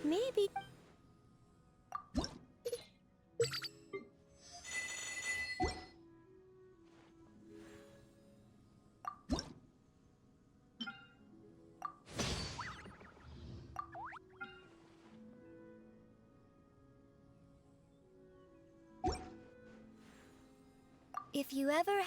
Maybe. If you ever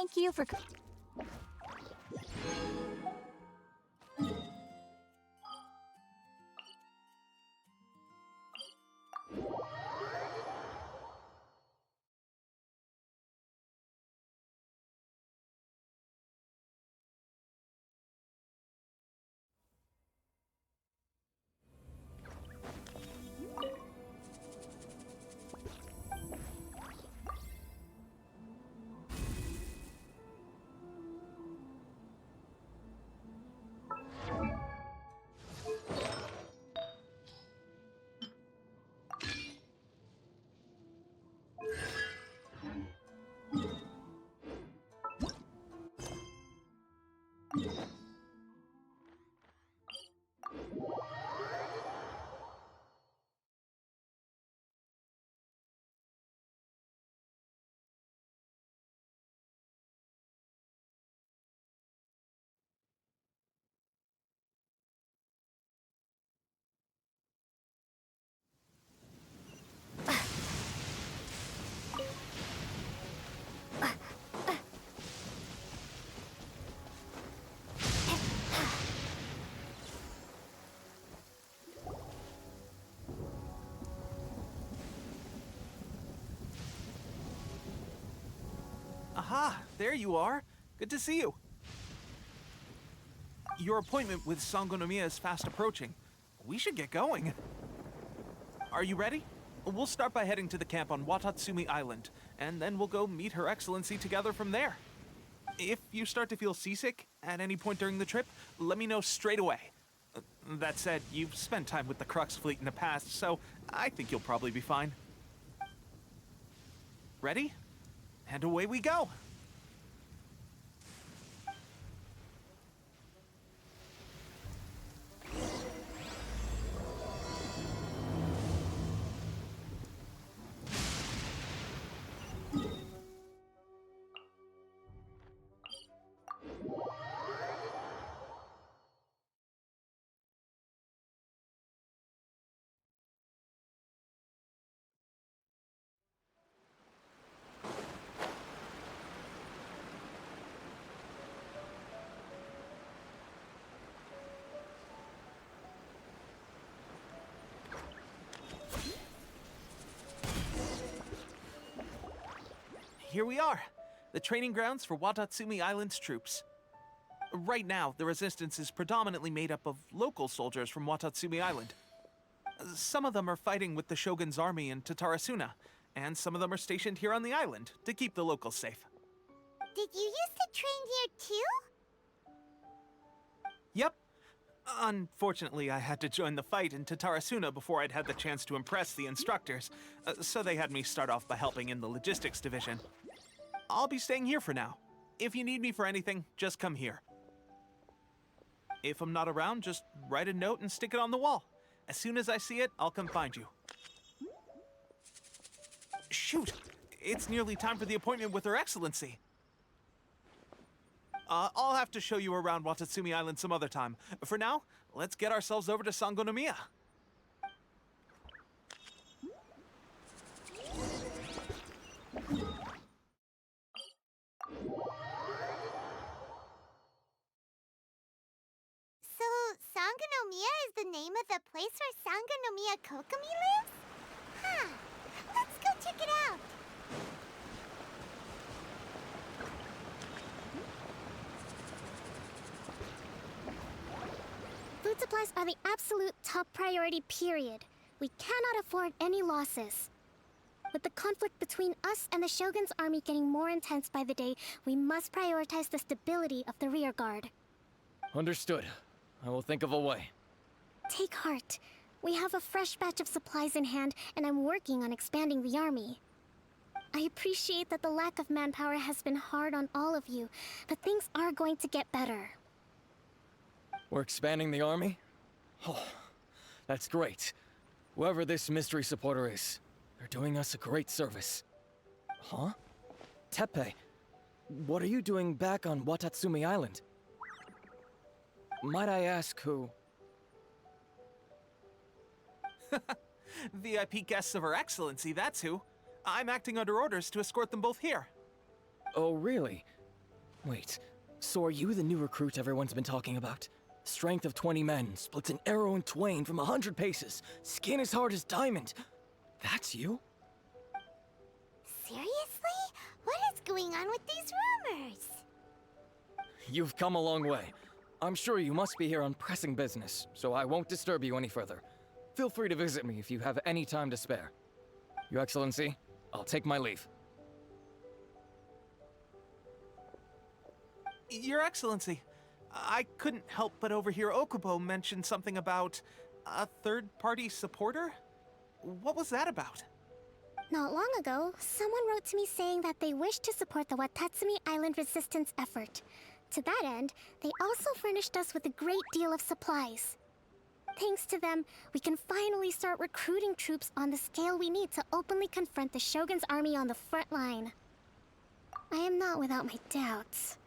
Thank you for... Aha, there you are. Good to see you. Your appointment with Sangonomiya is fast approaching. We should get going. Are you ready? We'll start by heading to the camp on Watatsumi Island, and then we'll go meet Her Excellency together from there. If you start to feel seasick at any point during the trip, let me know straight away. That said, you've spent time with the Crux fleet in the past, so I think you'll probably be fine. Ready? And away we go! Here we are, the training grounds for Watatsumi Island's troops. Right now, the resistance is predominantly made up of local soldiers from Watatsumi Island. Some of them are fighting with the Shogun's army in Tatarasuna, and some of them are stationed here on the island to keep the locals safe. Did you used to train here too? Yep. Unfortunately, I had to join the fight in Tatarasuna before I'd had the chance to impress the instructors, so they had me start off by helping in the logistics division. I'll be staying here for now. If you need me for anything, just come here. If I'm not around, just write a note and stick it on the wall. As soon as I see it, I'll come find you. Shoot! It's nearly time for the appointment with Her Excellency. I'll have to show you around Watatsumi Island some other time. For now, let's get ourselves over to Sangonomiya. So, Sangonomiya is the name of the place where Sangonomiya Kokomi lives? Huh. Let's go check it out. Food supplies are the absolute top priority, period. We cannot afford any losses. With the conflict between us and the Shogun's army getting more intense by the day, we must prioritize the stability of the rear guard. Understood. I will think of a way. Take heart. We have a fresh batch of supplies in hand, and I'm working on expanding the army. I appreciate that the lack of manpower has been hard on all of you, but things are going to get better. We're expanding the army? Oh, that's great. Whoever this mystery supporter is, they're doing us a great service. Huh? Teppei, what are you doing back on Watatsumi Island? Might I ask who? VIP guests of Her Excellency, that's who. I'm acting under orders to escort them both here. Oh, really? Wait, so are you the new recruit everyone's been talking about? Strength of 20 men, splits an arrow in twain from 100 paces, skin as hard as diamond. That's you? Seriously? What is going on with these rumors? You've come a long way. I'm sure you must be here on pressing business, so I won't disturb you any further. Feel free to visit me if you have any time to spare. Your Excellency, I'll take my leave. Your Excellency, I couldn't help but overhear Okubo mention something about a third-party supporter? What was that about? Not long ago, someone wrote to me saying that they wish to support the Watatsumi Island resistance effort. To that end, they also furnished us with a great deal of supplies. Thanks to them, we can finally start recruiting troops on the scale we need to openly confront the Shogun's army on the front line. I am not without my doubts,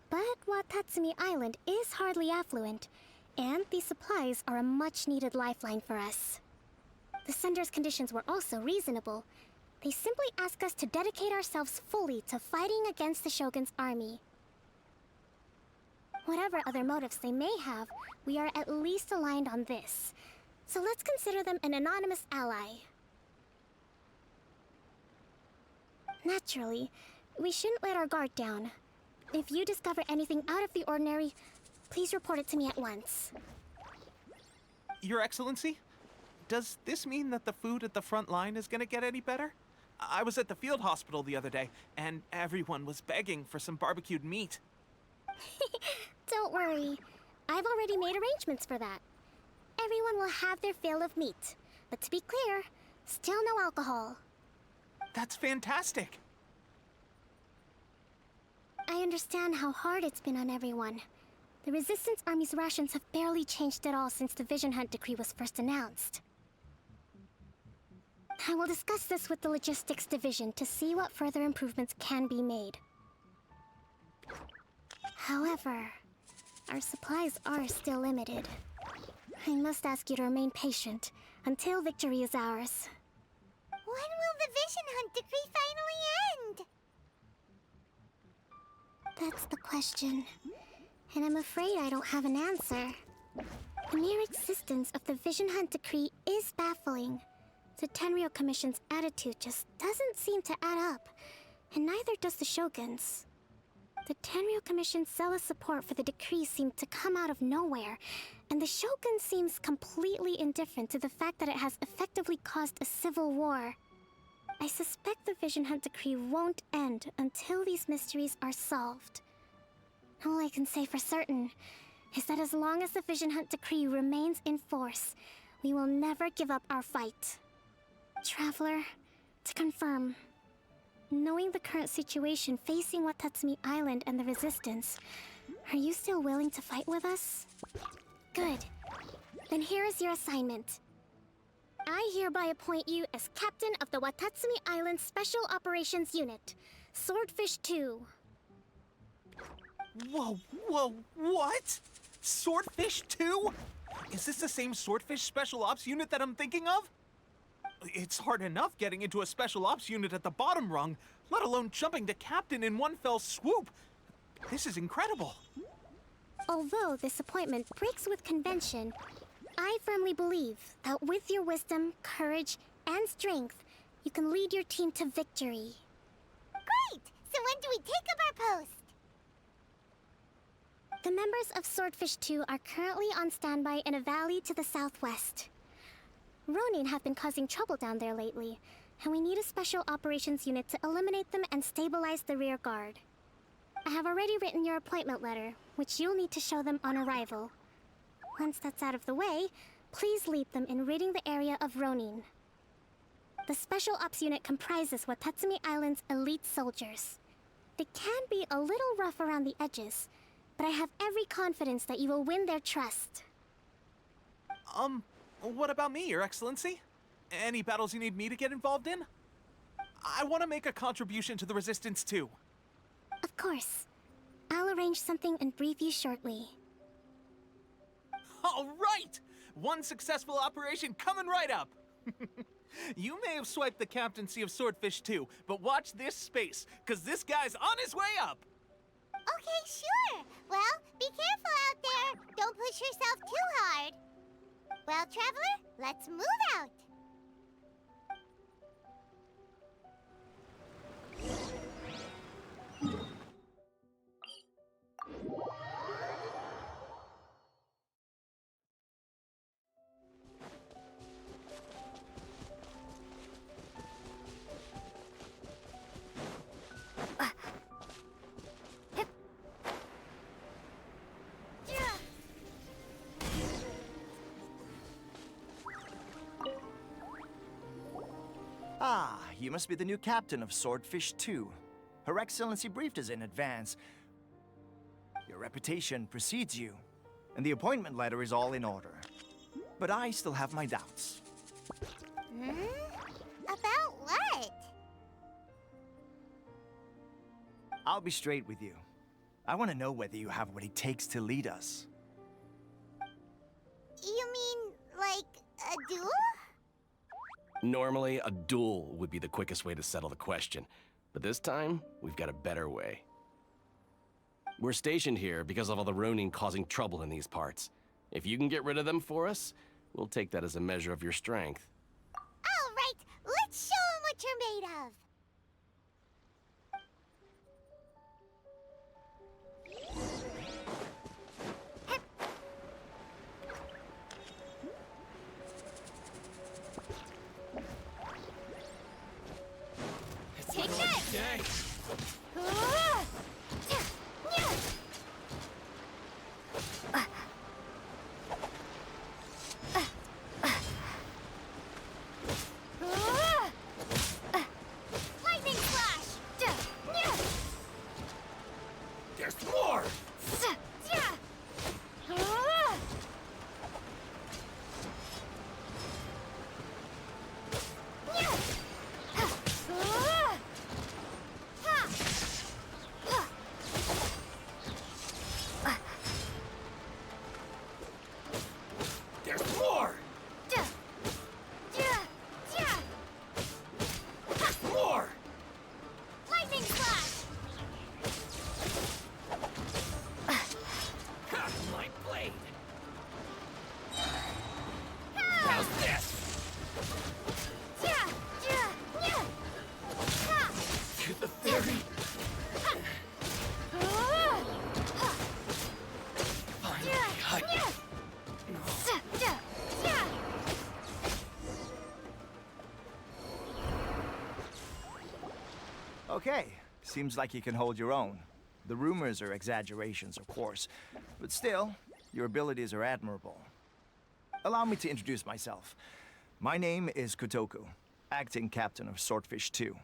but Watatsumi Island is hardly affluent, and these supplies are a much-needed lifeline for us. The sender's conditions were also reasonable. They simply ask us to dedicate ourselves fully to fighting against the Shogun's army. Whatever other motives they may have, we are at least aligned on this. So let's consider them an anonymous ally. Naturally, we shouldn't let our guard down. If you discover anything out of the ordinary, please report it to me at once. Your Excellency, does this mean that the food at the front line is gonna get any better? I was at the field hospital the other day, and everyone was begging for some barbecued meat. Don't worry. I've already made arrangements for that. Everyone will have their fill of meat. But to be clear, still no alcohol. That's fantastic! I understand how hard it's been on everyone. The Resistance Army's rations have barely changed at all since the Vision Hunt decree was first announced. I will discuss this with the Logistics Division to see what further improvements can be made. However, our supplies are still limited. I must ask you to remain patient until victory is ours. When will the Vision Hunt decree finally end? That's the question. And I'm afraid I don't have an answer. The mere existence of the Vision Hunt decree is baffling. The Tenryou Commission's attitude just doesn't seem to add up, and neither does the Shogun's. The Tenryou Commission's zealous support for the decree seemed to come out of nowhere, and the Shogun seems completely indifferent to the fact that it has effectively caused a civil war. I suspect the Vision Hunt decree won't end until these mysteries are solved. All I can say for certain is that as long as the Vision Hunt decree remains in force, we will never give up our fight. Traveler, to confirm, knowing the current situation facing Watatsumi Island and the Resistance, are you still willing to fight with us? Good. Then here is your assignment. I hereby appoint you as Captain of the Watatsumi Island Special Operations Unit, Swordfish 2. Whoa, what? Swordfish 2? Is this the same Swordfish Special Ops unit that I'm thinking of? It's hard enough getting into a Special Ops unit at the bottom rung, let alone jumping to Captain in one fell swoop. This is incredible. Although this appointment breaks with convention, I firmly believe that with your wisdom, courage, and strength, you can lead your team to victory. Great! So when do we take up our post? The members of Swordfish 2 are currently on standby in a valley to the southwest. Ronin have been causing trouble down there lately, and we need a special operations unit to eliminate them and stabilize the rear guard. I have already written your appointment letter, which you'll need to show them on arrival. Once that's out of the way, please lead them in ridding the area of Ronin. The Special Ops unit comprises Watatsumi Island's elite soldiers. They can be a little rough around the edges, but I have every confidence that you will win their trust. What about me, Your Excellency? Any battles you need me to get involved in? I want to make a contribution to the Resistance too. Of course. I'll arrange something and brief you shortly. All right! One successful operation coming right up! You may have swiped the captaincy of Swordfish 2, but watch this space, because this guy's on his way up! Okay, sure. Well, be careful out there. Don't push yourself too hard. Well, traveler, let's move out. Ah, you must be the new captain of Swordfish 2. Her Excellency briefed us in advance. Your reputation precedes you, and the appointment letter is all in order. But I still have my doubts. About what? I'll be straight with you. I want to know whether you have what it takes to lead us. You mean, like, a duel? Normally, a duel would be the quickest way to settle the question, but this time, we've got a better way. We're stationed here because of all the Ronin causing trouble in these parts. If you can get rid of them for us, we'll take that as a measure of your strength. All right, let's show 'em what you're made of. Take this! Dang. Lightning flash! There's more! There's more! More! Lightning flash! Ha! My blade! How's this? To the theory! Finally, Okay, seems like you can hold your own. The rumors are exaggerations, of course, but still, your abilities are admirable. Allow me to introduce myself. My name is Kotoku, acting captain of Swordfish 2.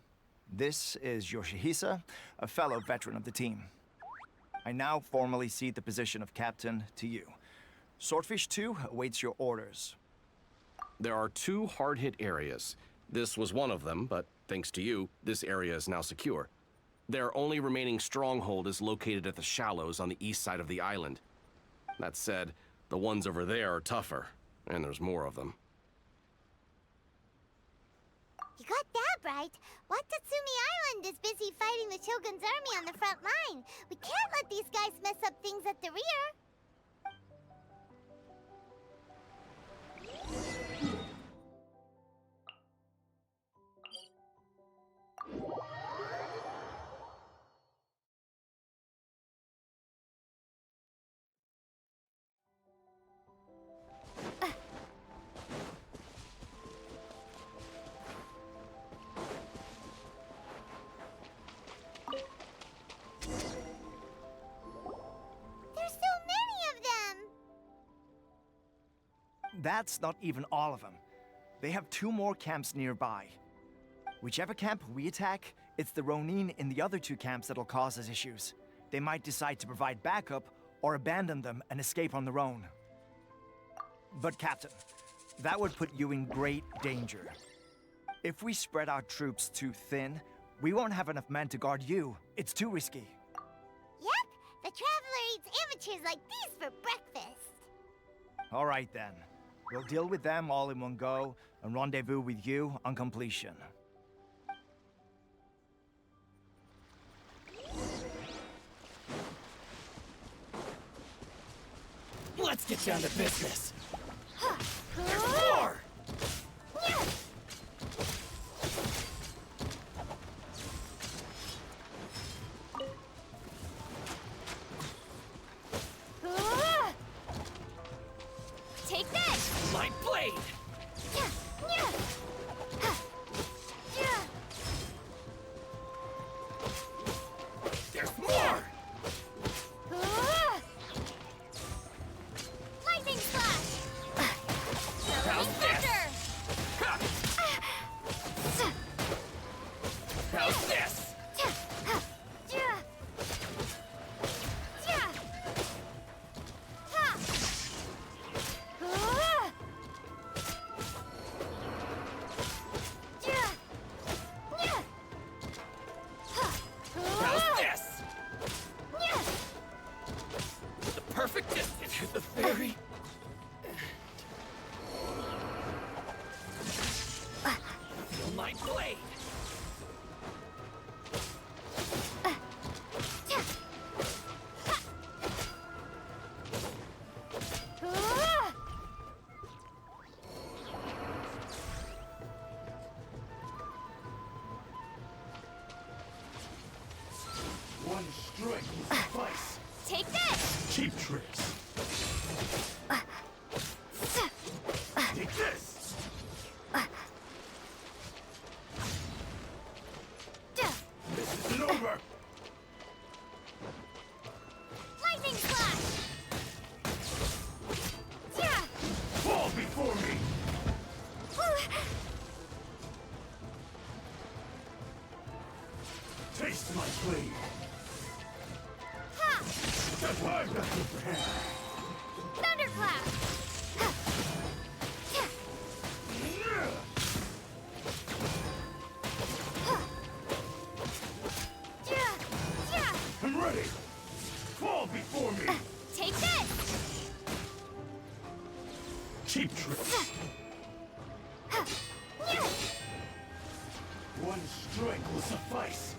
This is Yoshihisa, a fellow veteran of the team. I now formally cede the position of captain to you. Swordfish 2 awaits your orders. There are 2 hard-hit areas. This was one of them, but thanks to you, this area is now secure. Their only remaining stronghold is located at the shallows on the east side of the island. That said, the ones over there are tougher, and there's more of them. You got that right. Watatsumi Island is busy fighting the Shogun's army on the front line. We can't let these guys mess up things at the rear. There's so many of them! That's not even all of them. They have 2 more camps nearby. Whichever camp we attack, it's the Ronin in the other 2 camps that'll cause us issues. They might decide to provide backup or abandon them and escape on their own. But Captain, that would put you in great danger. If we spread our troops too thin, we won't have enough men to guard you. It's too risky. Yep, the Traveler eats amateurs like these for breakfast. All right then. We'll deal with them all in one go and rendezvous with you on completion. Let's get down to business. There's more! Take this! Light blade! There's more! Lightning slash! How's this? How's this? How's this? The perfect distance to the very feel my blade. One strike will suffice. Take this! Cheap tricks. Take this. This isn't over. Lightning slash! Fall before me. Taste my blade. That's why I've got the upper hand. Thunderclap! I'm ready. Fall before me. Take this! Cheap tricks. One strike will suffice.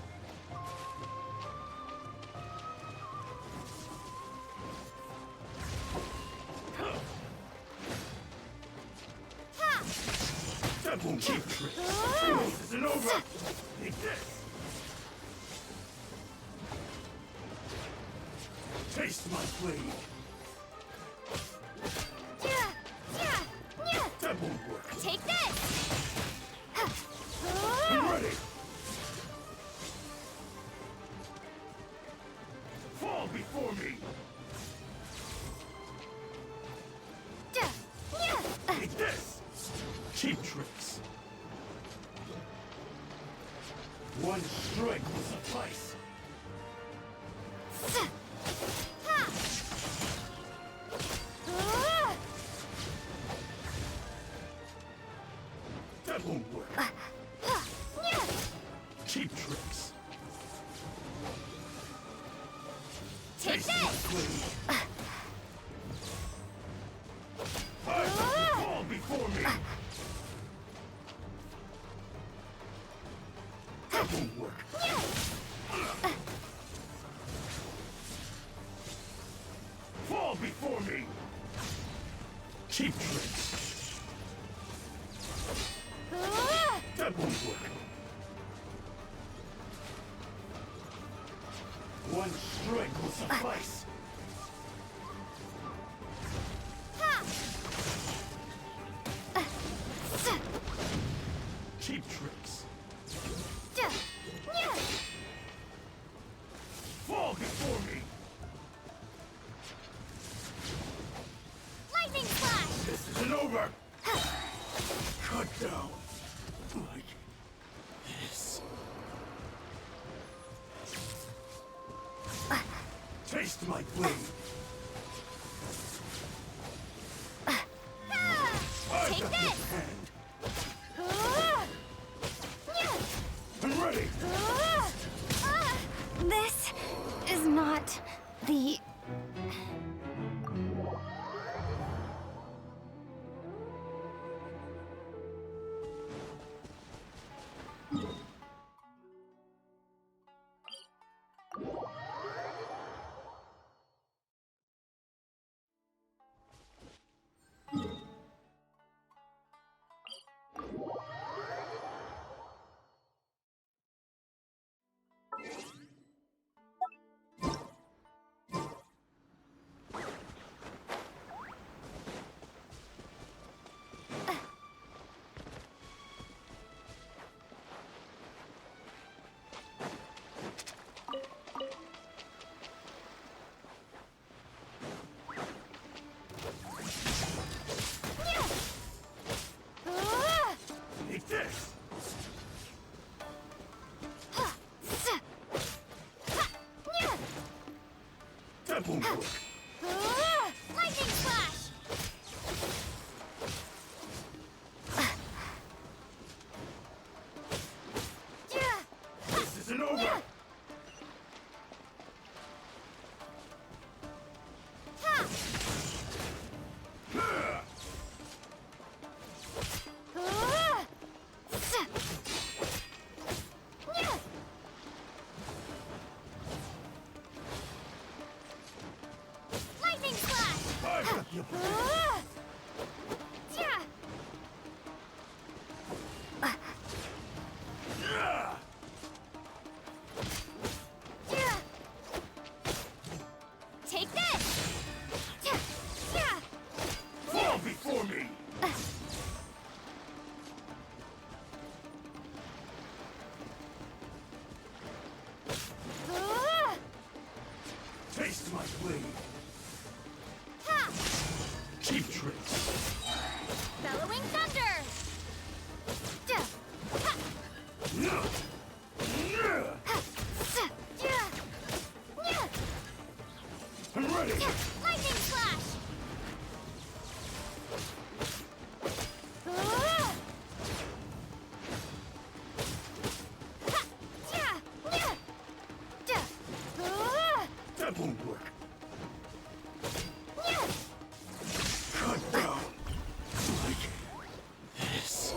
That won't cheap tricks. This isn't over. Take this. Taste my blade. That won't work. Take this! I'm ready. Fall before me. Take this. Cheap tricks. One strike will suffice. That won't work. Cheap tricks. Take Taste this! my blade. Fall before me. That won't work. Fall before me. Cheap tricks. That won't work. One strike will suffice. Cheap tricks. Fall before me. Lightning slash! This isn't over. Cut down. Like this. Taste my blade. I've Take got this! this hand. I'm ready. This is not the... Lightning flash! This isn't over! Lightning flash! Take this! Fall before me! Taste my blade. Cheap tricks. Bellowing thunder! I'm ready. Lightning flash! That won't work. Cut down. Like this.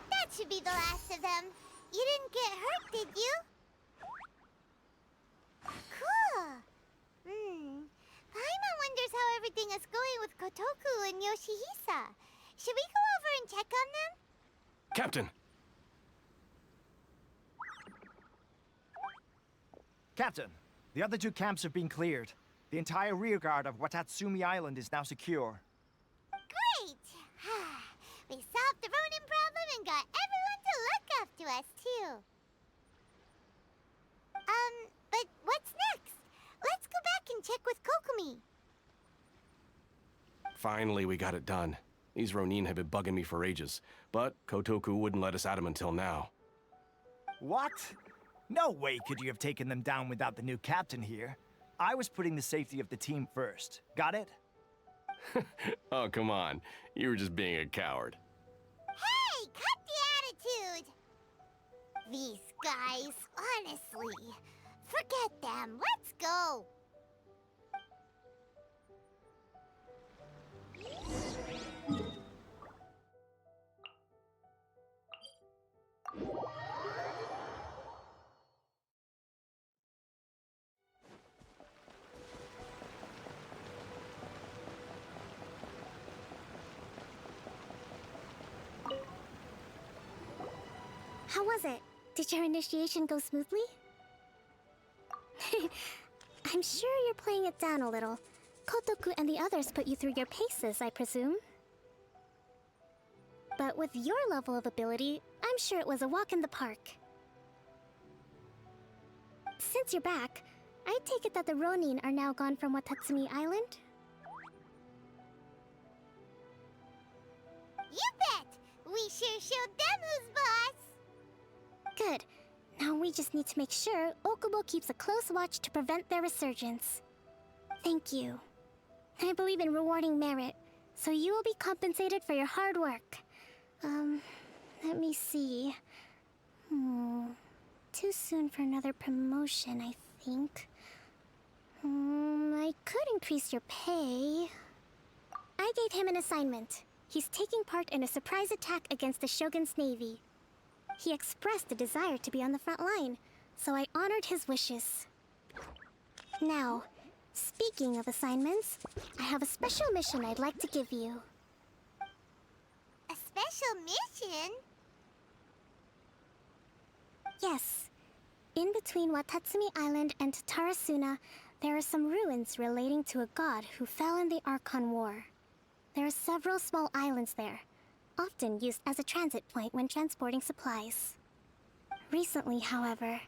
That should be the last of them. You didn't get hurt, did you? Cool. Paimon wonders how everything is going with Kotoku and Yoshihisa. Should we go over and check on them? Captain! Captain, the other two camps have been cleared. The entire rearguard of Watatsumi Island is now secure. Great! We solved the Ronin problem and got everyone to look after us, too. But what's next? Let's go back and check with Kokumi. Finally, we got it done. These Ronin have been bugging me for ages, but Kotoku wouldn't let us at him until now. What? No way could you have taken them down without the new captain here. I was putting the safety of the team first. Got it? Oh, come on. You were just being a coward. Hey, cut the attitude! These guys, honestly. Forget them. Let's go. How was it? Did your initiation go smoothly? I'm sure you're playing it down a little. Kotoku and the others put you through your paces, I presume. But with your level of ability, I'm sure it was a walk in the park. Since you're back, I take it that the Ronin are now gone from Watatsumi Island? You bet! We sure showed them who's boss! Good. Now we just need to make sure Okubo keeps a close watch to prevent their resurgence. Thank you. I believe in rewarding merit, so you will be compensated for your hard work. Let me see. Too soon for another promotion, I think. I could increase your pay. I gave him an assignment. He's taking part in a surprise attack against the Shogun's navy. He expressed a desire to be on the front line, so I honored his wishes. Now, speaking of assignments, I have a special mission I'd like to give you. A special mission? Yes. In between Watatsumi Island and Tarasuna, there are some ruins relating to a god who fell in the Archon War. There are several small islands there, often used as a transit point when transporting supplies. Recently, however,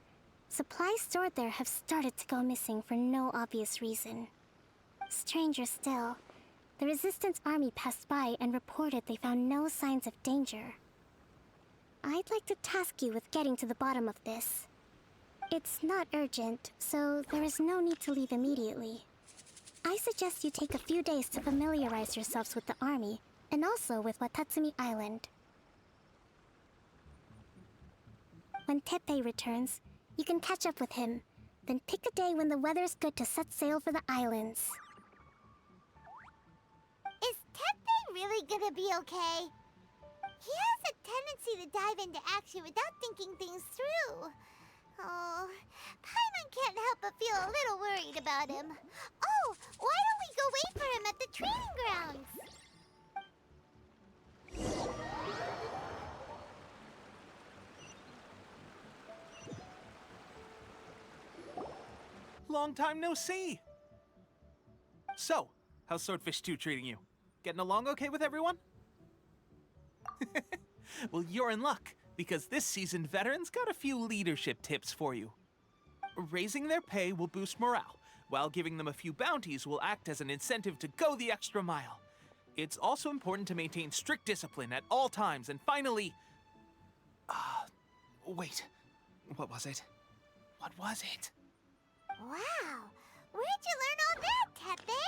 supplies stored there have started to go missing for no obvious reason. Stranger still, the Resistance army passed by and reported they found no signs of danger. I'd like to task you with getting to the bottom of this. It's not urgent, so there is no need to leave immediately. I suggest you take a few days to familiarize yourselves with the army, and also with Watatsumi Island. When Teppei returns, you can catch up with him, then pick a day when the weather's good to set sail for the islands. Is Teppei really gonna be okay? He has a tendency to dive into action without thinking things through. Oh, Paimon can't help but feel a little worried about him. Oh, why don't we go wait for him at the training grounds? Long time no see! So, how's Swordfish 2 treating you? Getting along okay with everyone? Well, you're in luck, because this seasoned veteran's got a few leadership tips for you. Raising their pay will boost morale, while giving them a few bounties will act as an incentive to go the extra mile. It's also important to maintain strict discipline at all times, and finally... wait. What was it? What was it? Wow, where'd you learn all that, Teppei?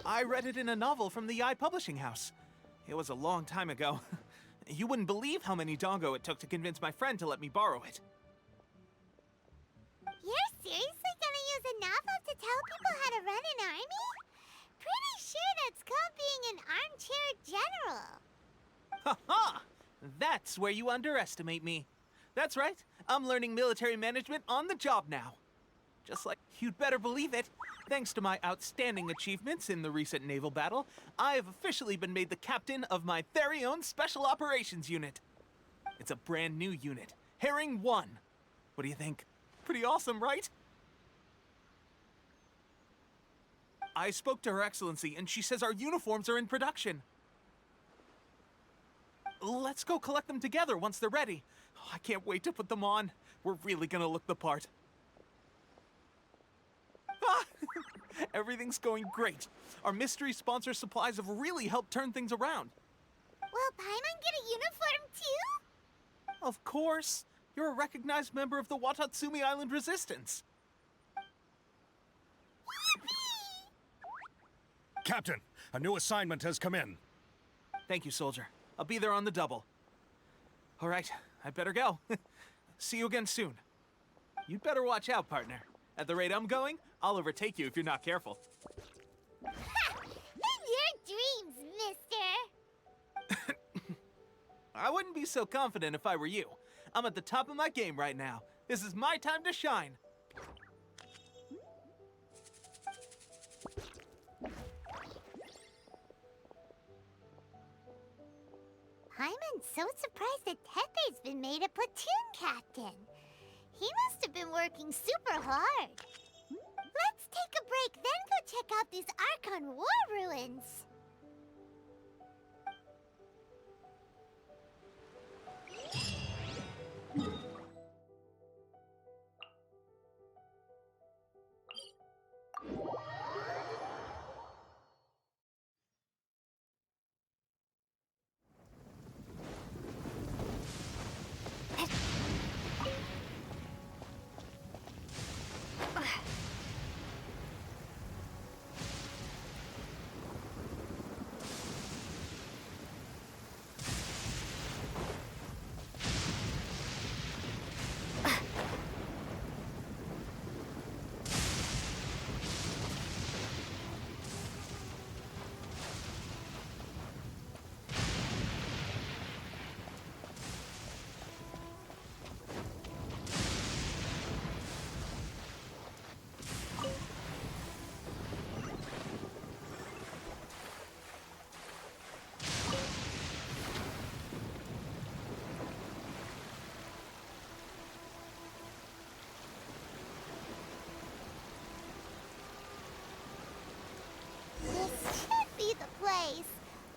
I read it in a novel from the Publishing House. It was a long time ago. You wouldn't believe how many dongo it took to convince my friend to let me borrow it. You're seriously gonna use a novel to tell people how to run an army? Pretty sure that's called being an armchair general. Ha ha! That's where you underestimate me. That's right, I'm learning military management on the job now. Just like you'd better believe it, thanks to my outstanding achievements in the recent naval battle, I have officially been made the captain of my very own Special Operations Unit. It's a brand new unit, Herring 1. What do you think? Pretty awesome, right? I spoke to Her Excellency, and she says our uniforms are in production. Let's go collect them together once they're ready. I can't wait to put them on. We're really gonna look the part. Everything's going great. Our mystery sponsor supplies have really helped turn things around. Will Paimon get a uniform too? Of course. You're a recognized member of the Watatsumi Island Resistance. Captain, a new assignment has come in. Thank you, soldier. I'll be there on the double. All right, I better go. See you again soon. You'd better watch out, partner. At the rate I'm going, I'll overtake you if you're not careful. Ha! In your dreams, mister! I wouldn't be so confident if I were you. I'm at the top of my game right now. This is my time to shine. Paimon's so surprised that Teppei's been made a platoon captain. He must have been working super hard. Let's take a break, then go check out these Archon war ruins.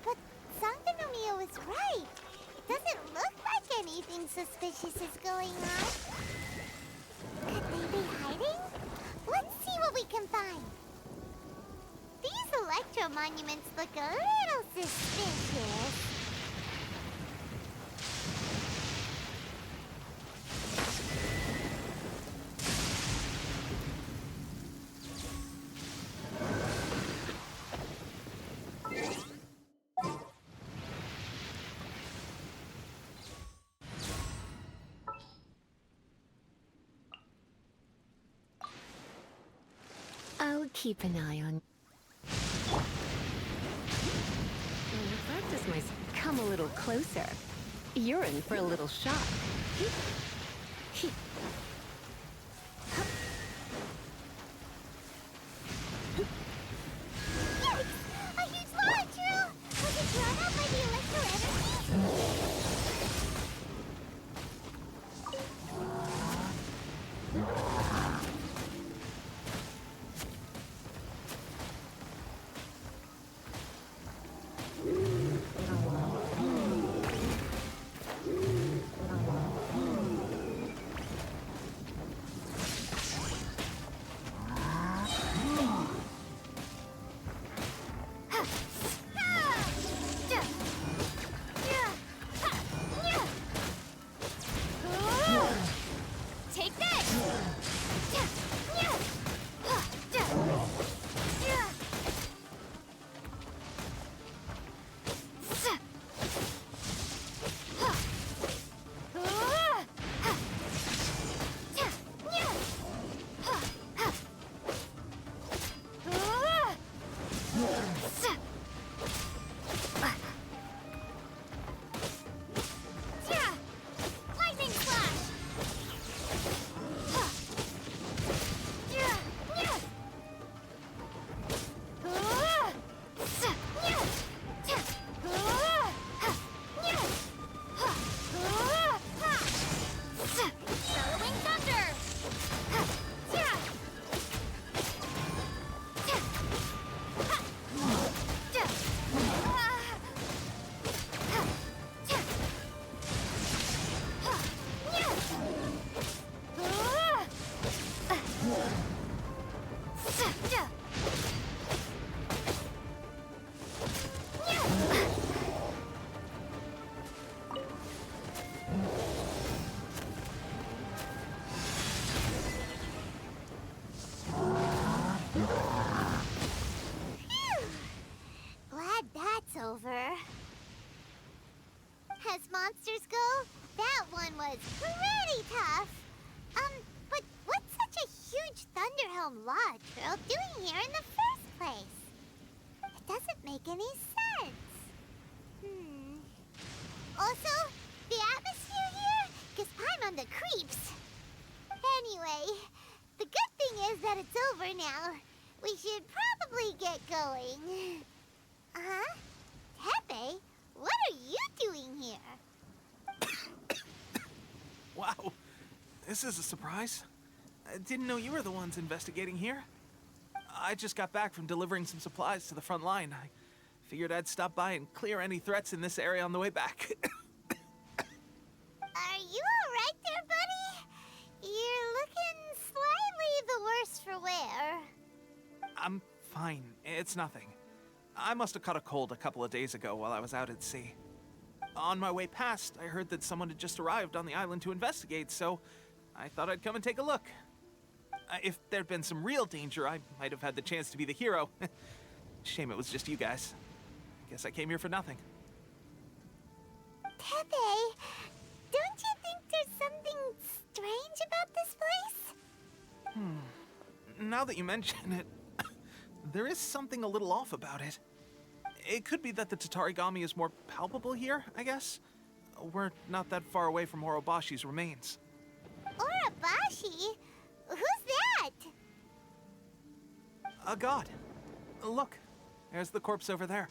But Sangonomiya was right. It doesn't look like anything suspicious is going on. Could they be hiding? Let's see what we can find. These Electro monuments look a little suspicious. keep an eye on. When the practice mice come a little closer, you're in for a little shock. Yikes! A huge launch, Drew! Was it drawn out by the Electro energy? Take this! Lightning slash! Bellowing thunder! Glad that's over. As monsters go, that one was pretty tough. But what's such a huge Thunderhelm Lodge Drill doing here in the first place? It doesn't make any sense. Also, the atmosphere here gives Paimon on the creeps. Anyway, the good thing is that it's over now. We should probably get going. Huh? Tepe, what are you doing here? Wow, this is a surprise. I didn't know you were the ones investigating here. I just got back from delivering some supplies to the front line. I figured I'd stop by and clear any threats in this area on the way back. Are you alright there, buddy? You're looking slightly the worse for wear. I'm fine. It's nothing. I must have caught a cold a couple of days ago while I was out at sea. On my way past, I heard that someone had just arrived on the island to investigate, so I thought I'd come and take a look. If there'd been some real danger, I might have had the chance to be the hero. Shame it was just you guys. Guess I came here for nothing. Tepe, don't you think there's something strange about this place? Now that you mention it, there is something a little off about it. It could be that the Tatarigami is more palpable here, I guess. We're not that far away from Orobashi's remains. Orobashi? Who's that? A god. Look, there's the corpse over there.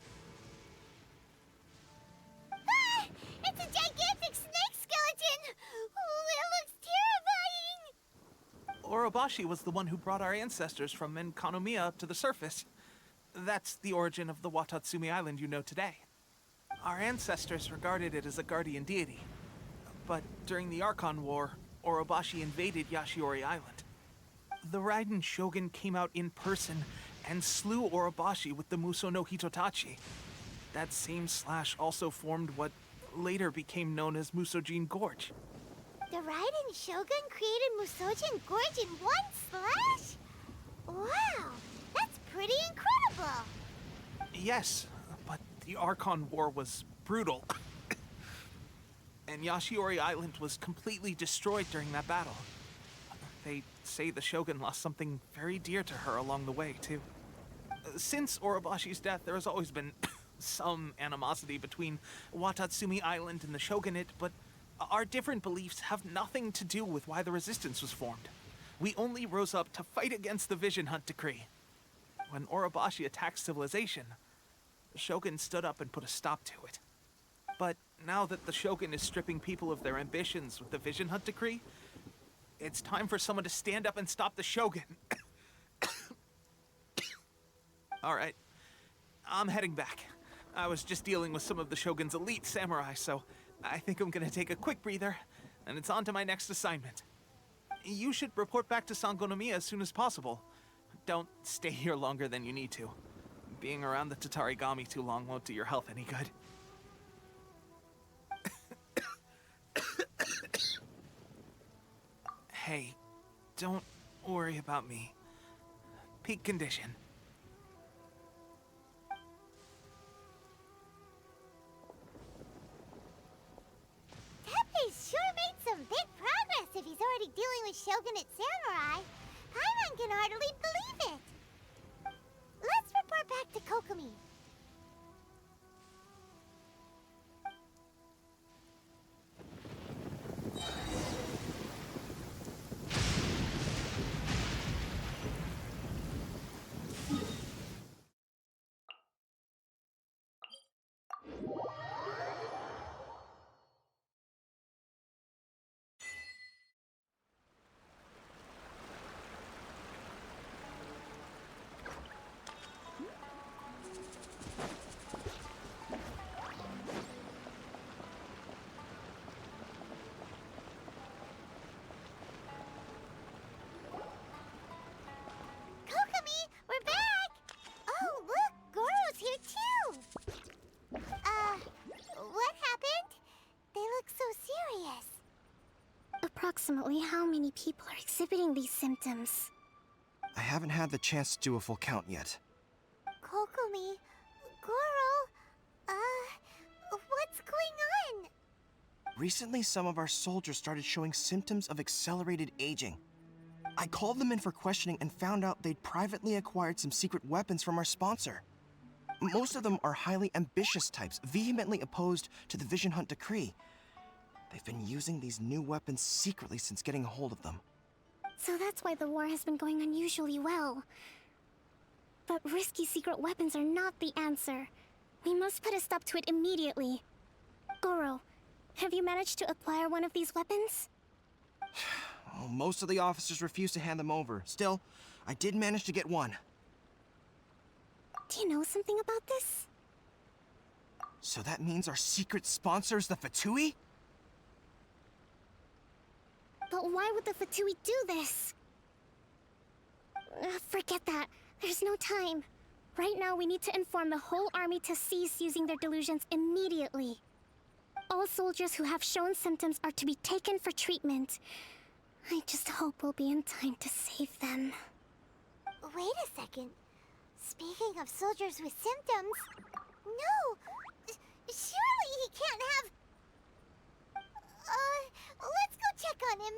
Ah! It's a gigantic snake skeleton! Oh, it looks terrifying! Orobashi was the one who brought our ancestors from Menkanomiya up to the surface. That's the origin of the Watatsumi Island you know today. Our ancestors regarded it as a guardian deity. But during the Archon War, Orobashi invaded Yashiori Island. The Raiden Shogun came out in person and slew Orobashi with the Muso no Hitotachi. That same slash also formed what later became known as Musojin Gorge. The Raiden Shogun created Musojin Gorge in one slash? Wow, that's pretty incredible! Yes, but the Archon War was brutal. And Yashiori Island was completely destroyed during that battle. They say the Shogun lost something very dear to her along the way, too. Since Orobashi's death, there has always been some animosity between Watatsumi Island and the Shogunate, but our different beliefs have nothing to do with why the resistance was formed. We only rose up to fight against the Vision Hunt Decree. When Orobashi attacked civilization, the Shogun stood up and put a stop to it. But now that the Shogun is stripping people of their ambitions with the Vision Hunt Decree, it's time for someone to stand up and stop the Shogun. All right, I'm heading back. I was just dealing with some of the Shogun's elite samurai, so I think I'm gonna take a quick breather, and it's on to my next assignment. You should report back to Sangonomiya as soon as possible. Don't stay here longer than you need to. Being around the Tatarigami too long won't do your health any good. Hey, don't worry about me. Peak condition. Teppei's sure made some big progress if he's already dealing with Shogunate samurai. Paimon can hardly believe it. Let's report back to Kokomi. We're back! Oh, look! Goro's here, too! What happened? They look so serious. Approximately how many people are exhibiting these symptoms? I haven't had the chance to do a full count yet. Kokomi, Goro, what's going on? Recently, some of our soldiers started showing symptoms of accelerated aging. I called them in for questioning and found out they'd privately acquired some secret weapons from our sponsor. Most of them are highly ambitious types, vehemently opposed to the Vision Hunt Decree. They've been using these new weapons secretly since getting a hold of them. So that's why the war has been going unusually well. But risky secret weapons are not the answer. We must put a stop to it immediately. Goro, have you managed to acquire one of these weapons? Oh, most of the officers refuse to hand them over. Still, I did manage to get one. Do you know something about this? So that means our secret sponsor is the Fatui? But why would the Fatui do this? Forget that. There's no time. Right now, we need to inform the whole army to cease using their delusions immediately. All soldiers who have shown symptoms are to be taken for treatment. I just hope we'll be in time to save them. Wait a second. Speaking of soldiers with symptoms... No! Surely he can't have... let's go check on him.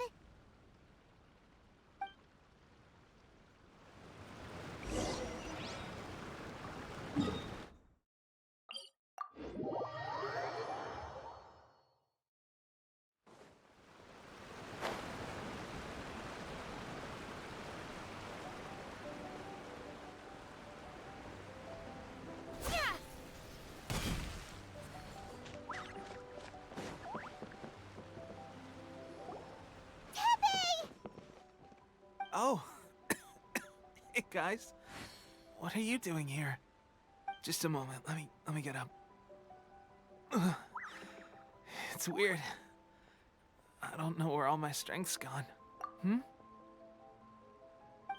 Oh. Hey, guys. What are you doing here? Just a moment. Let me get up. It's weird. I don't know where all my strength's gone.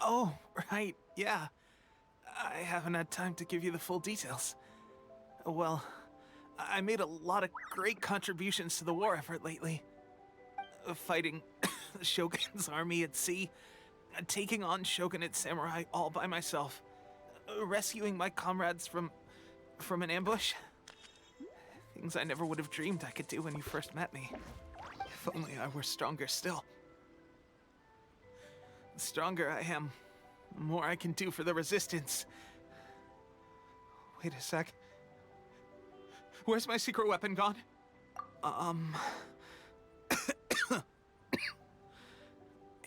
Oh, right. Yeah. I haven't had time to give you the full details. Well, I made a lot of great contributions to the war effort lately. Fighting the Shogun's army at sea, taking on Shogunate samurai all by myself, rescuing my comrades from an ambush. Things I never would have dreamed I could do when you first met me. If only I were stronger still. The stronger I am, the more I can do for the Resistance. Wait a sec. Where's my secret weapon gone?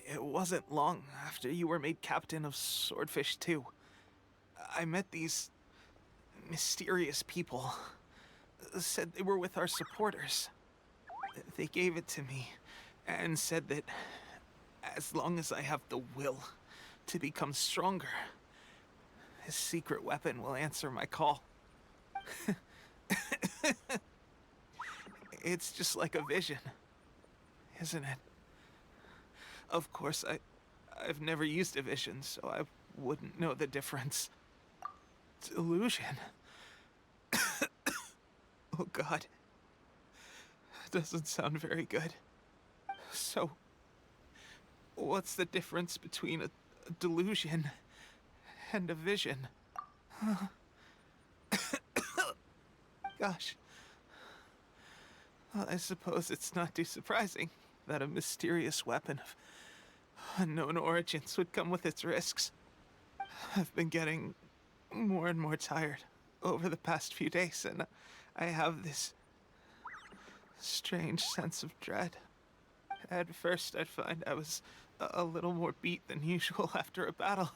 It wasn't long after you were made captain of Swordfish 2. I met these mysterious people. Said they were with our supporters. They gave it to me and said that as long as I have the will to become stronger, this secret weapon will answer my call. It's just like a vision, isn't it? Of course, I've never used a vision, so I wouldn't know the difference. Delusion. Oh God. Doesn't sound very good. So, what's the difference between a delusion and a vision? Gosh. Well, I suppose it's not too surprising that a mysterious weapon of unknown origins would come with its risks. I've been getting more and more tired over the past few days, and I have this strange sense of dread. At first, I'd find I was a little more beat than usual after a battle.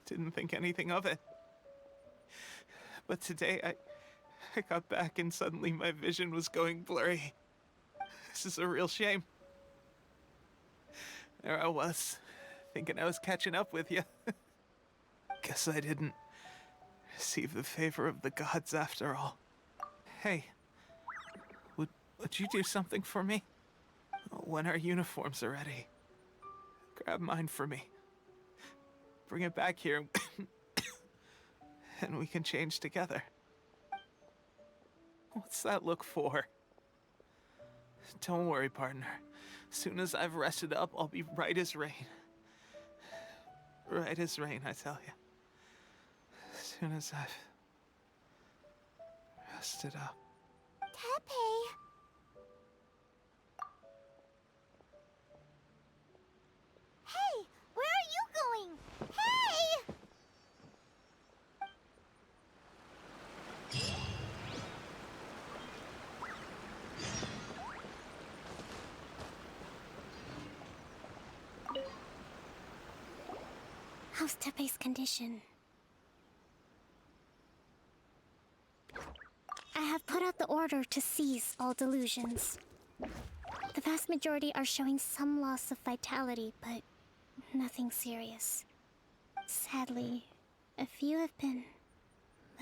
Didn't think anything of it. But today, I got back and suddenly my vision was going blurry. This is a real shame. There I was, thinking I was catching up with you. Guess I didn't receive the favor of the gods after all. Hey, would you do something for me? When our uniforms are ready, grab mine for me. Bring it back here, and we can change together. What's that look for? Don't worry, partner. As soon as I've rested up, I'll be right as rain. Right as rain, I tell you. As soon as I've rested up. Tepe! Hey! Where are you going? Hey! How's Tepe's condition? I have put out the order to seize all delusions. The vast majority are showing some loss of vitality, but nothing serious. Sadly, a few have been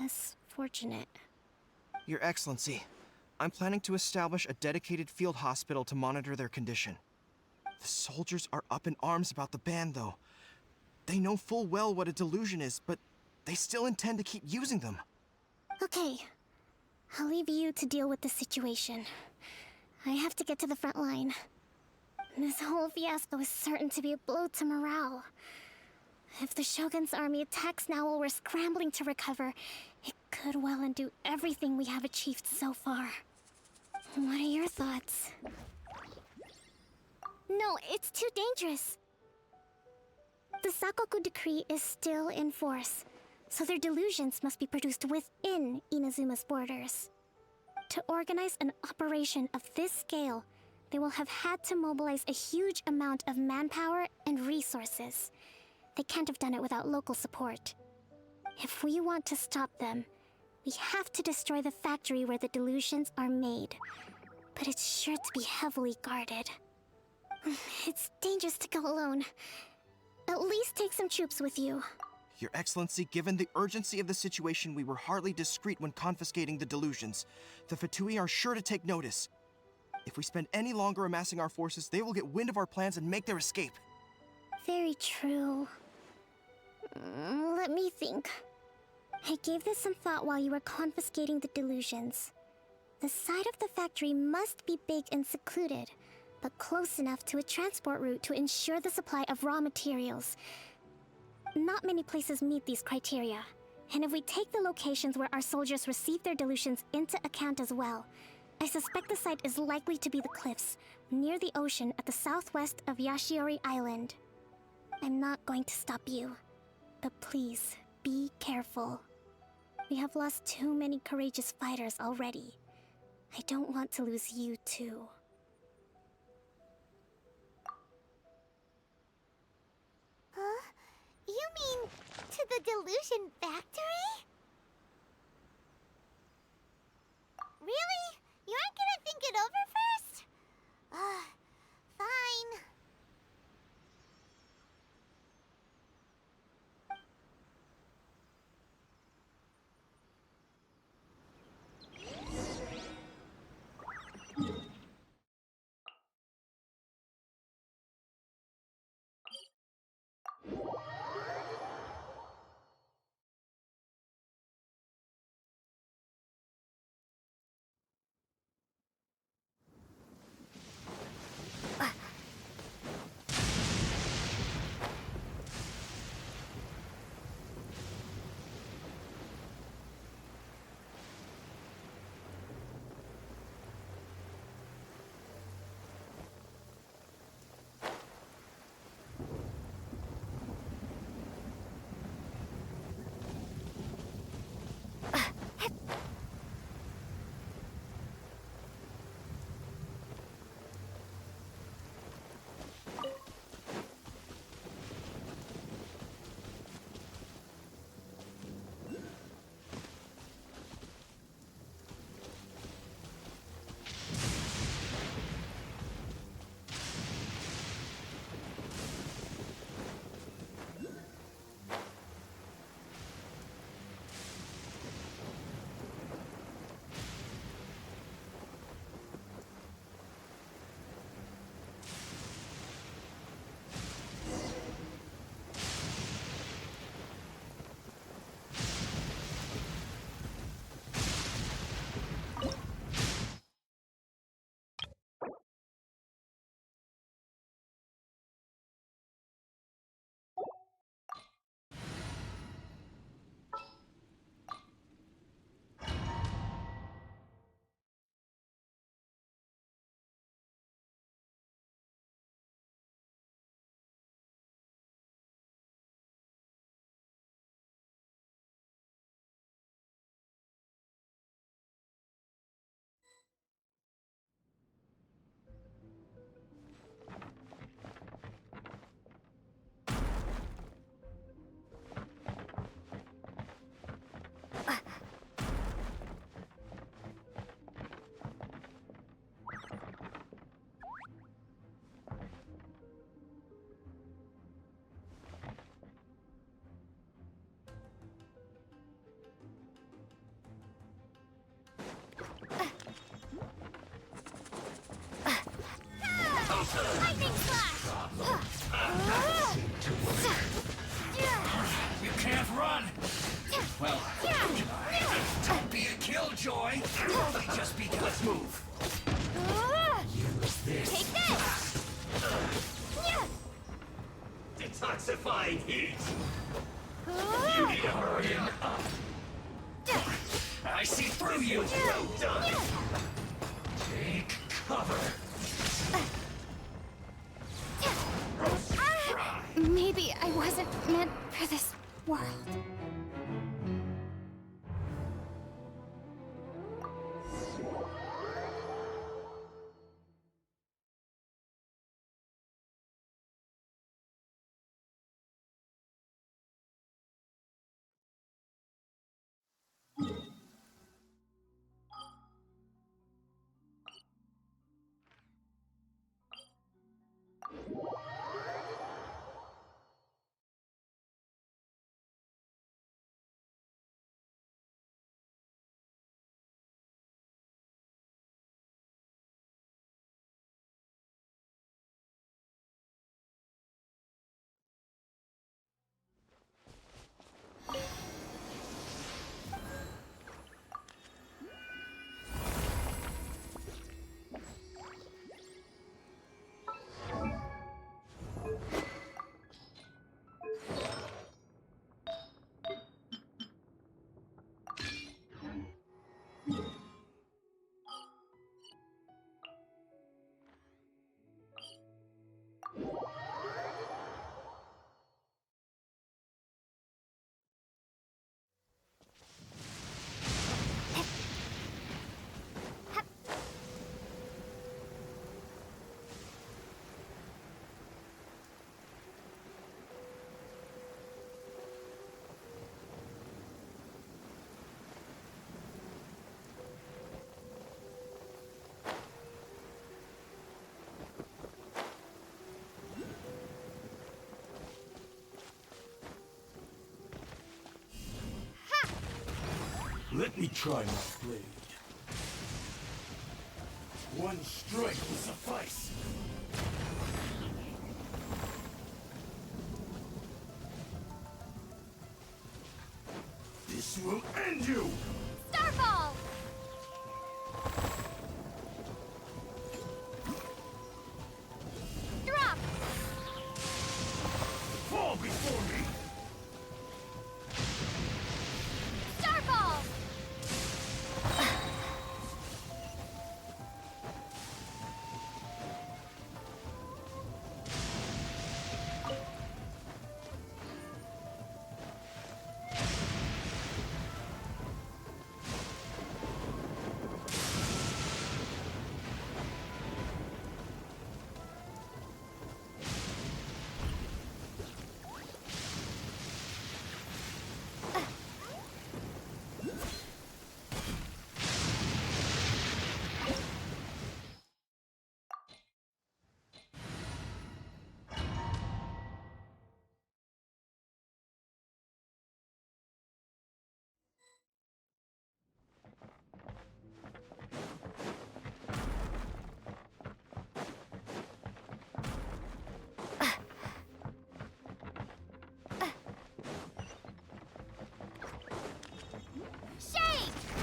less fortunate. Your Excellency, I'm planning to establish a dedicated field hospital to monitor their condition. The soldiers are up in arms about the ban, though. They know full well what a delusion is, but they still intend to keep using them. Okay, I'll leave you to deal with the situation. I have to get to the front line. This whole fiasco is certain to be a blow to morale. If the Shogun's army attacks now while we're scrambling to recover, it could well undo everything we have achieved so far. What are your thoughts? No, it's too dangerous. The Sakoku decree is still in force, so their delusions must be produced within Inazuma's borders. To organize an operation of this scale, they will have had to mobilize a huge amount of manpower and resources. They can't have done it without local support. If we want to stop them, we have to destroy the factory where the delusions are made. But it's sure to be heavily guarded. It's dangerous to go alone. At least take some troops with you. Your Excellency, given the urgency of the situation, we were hardly discreet when confiscating the delusions. The Fatui are sure to take notice. If we spend any longer amassing our forces, they will get wind of our plans and make their escape. Very true. Let me think. I gave this some thought while you were confiscating the delusions. The side of the factory must be big and secluded, but close enough to a transport route to ensure the supply of raw materials. Not many places meet these criteria, and if we take the locations where our soldiers receive their delusions into account as well, I suspect the site is likely to be the cliffs, near the ocean at the southwest of Yashiori Island. I'm not going to stop you. But please, be careful. We have lost too many courageous fighters already. I don't want to lose you too. Huh? You mean to the Delusion Factory? Really? You aren't gonna think it over first? Fine. Lightning slash! You can't run! Well, don't be a killjoy! You've only just begun. Let's move! Use this! Take this! Detoxifying heat! You need to hurry up! I see through you! Well done! Take cover! Maybe I wasn't meant for this world. Let me try my blade. One strike will suffice. This will end you! Starball! Drop! Fall before me! Starball!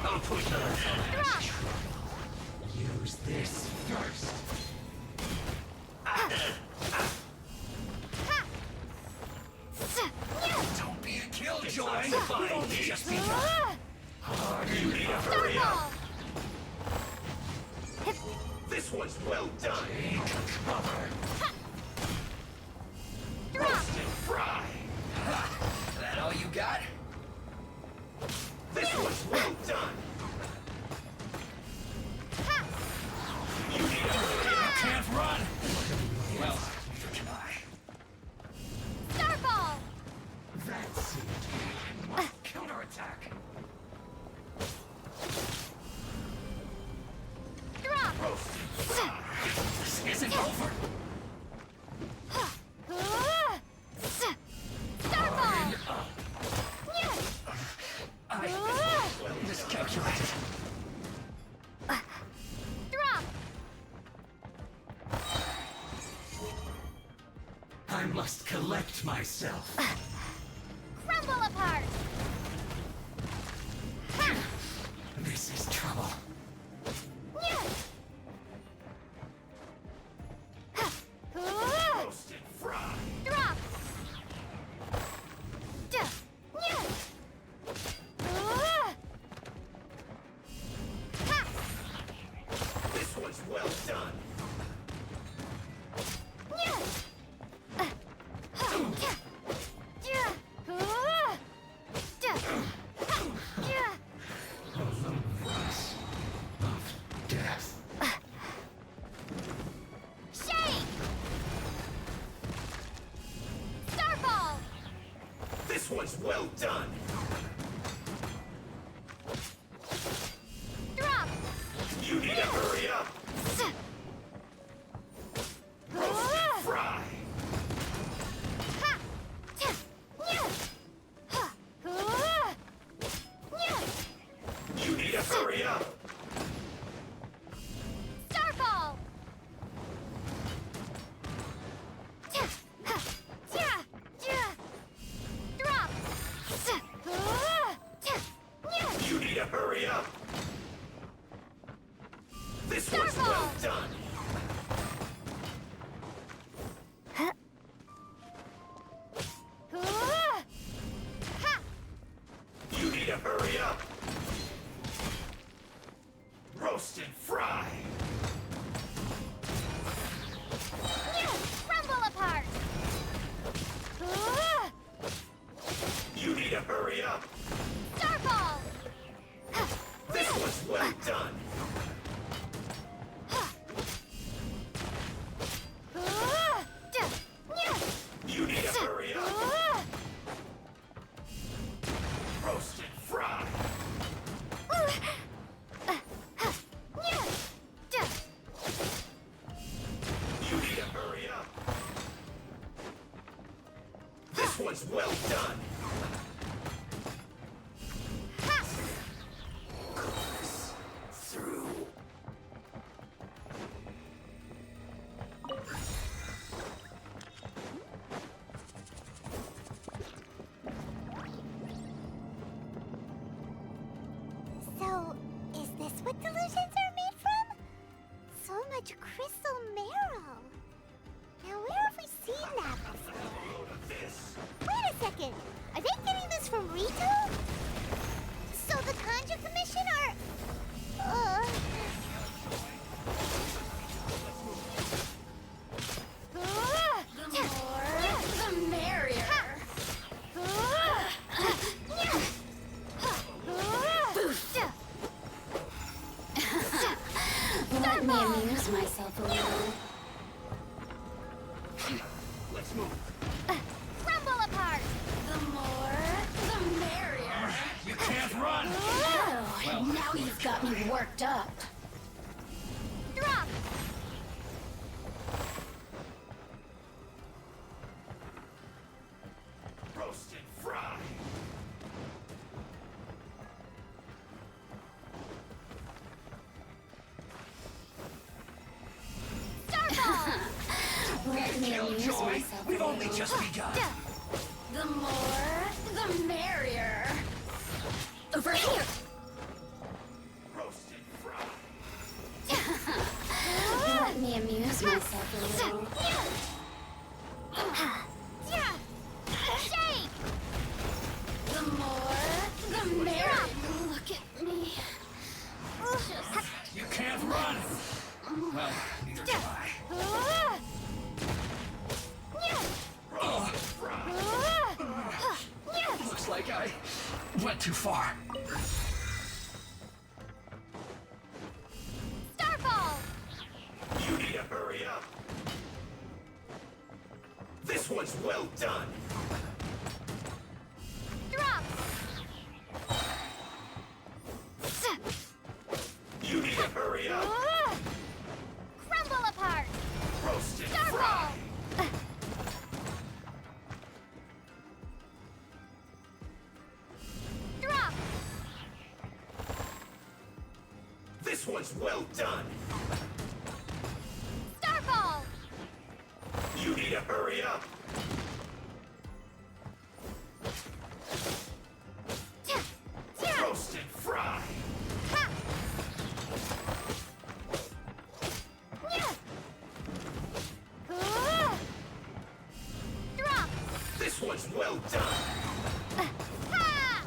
I'll put you in trouble. Use this first. Don't be a killjoy. Fine, just be you need to hurry up. This one's well done. Take cover. Roast and fry. That all you got? This one's well done. You need to hurry up. Can't run. Well, try. Starball! That seemed like counterattack. Drop! Roast and fry. This isn't over. Starball! Well miscalculated. Drop! I must collect myself. Crumble apart! This is trouble. Roast and fry. Drop! This one's well done. Death. Shake! Starball! This one's well done. Drop! You need to hurry up. Roast and fry. You need to hurry up. Starball! Drop! You need to hurry up. This one's Starball. well done. You need to hurry up. Roast and fry. Crumble apart! You need to hurry up. Starball! This one's well done. You need to hurry up. Roast and fry. You need to hurry up. This one's well done. question or... The more, the merrier. Let me amuse myself a little. Let's move. Crumble apart! The more, the merrier. You can't run. Oh, and now you've got me worked up. Drop! Roast and fry. Let me amuse Killjoy, myself a we've only little. just begun. The more, the merrier. Over here. Roast and fry. Let me amuse myself a little. Shake! The more, the merrier. Look at me. You can't run. Well, neither do I. Looks like I went too far. Starfall! You need to hurry up. This one's well done. Drop! You need to hurry up. Crumble apart! Roast and Starfall! fry. Drop! This one's well done. Starfall! You need to hurry up. Roast and fry. Drop! This one's well done. Ha!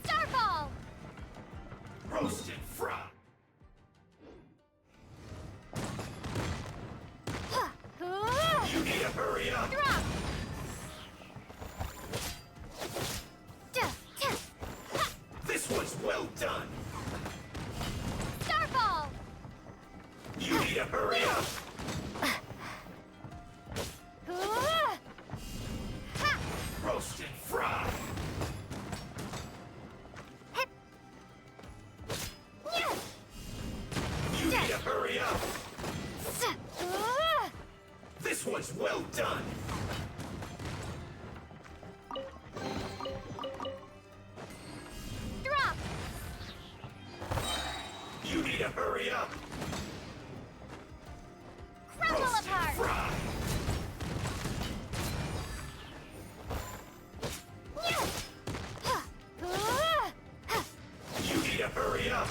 Starfall! Roast and fry. You need to hurry up. Drop! This one's well done. Starfall! You need to hurry up. Roast and fry. You need to hurry up. This one's well done. Drop! You need to hurry up. Crumble Roast and apart! fry. You need to hurry up.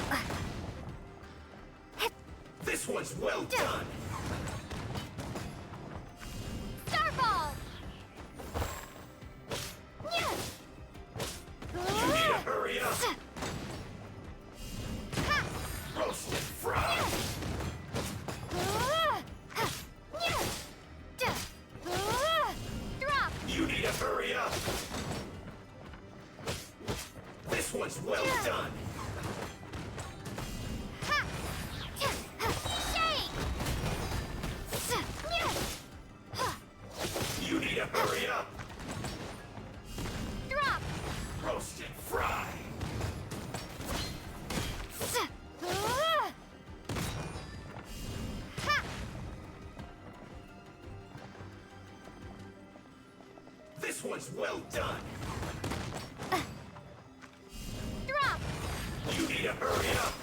This one's well done. Starfall! You need to hurry up. Roast and fry. Drop! You need to hurry up. This one's well done. Shake! You need to hurry up. Drop! Roast and fry. This one's well done. Drop! You need to hurry up.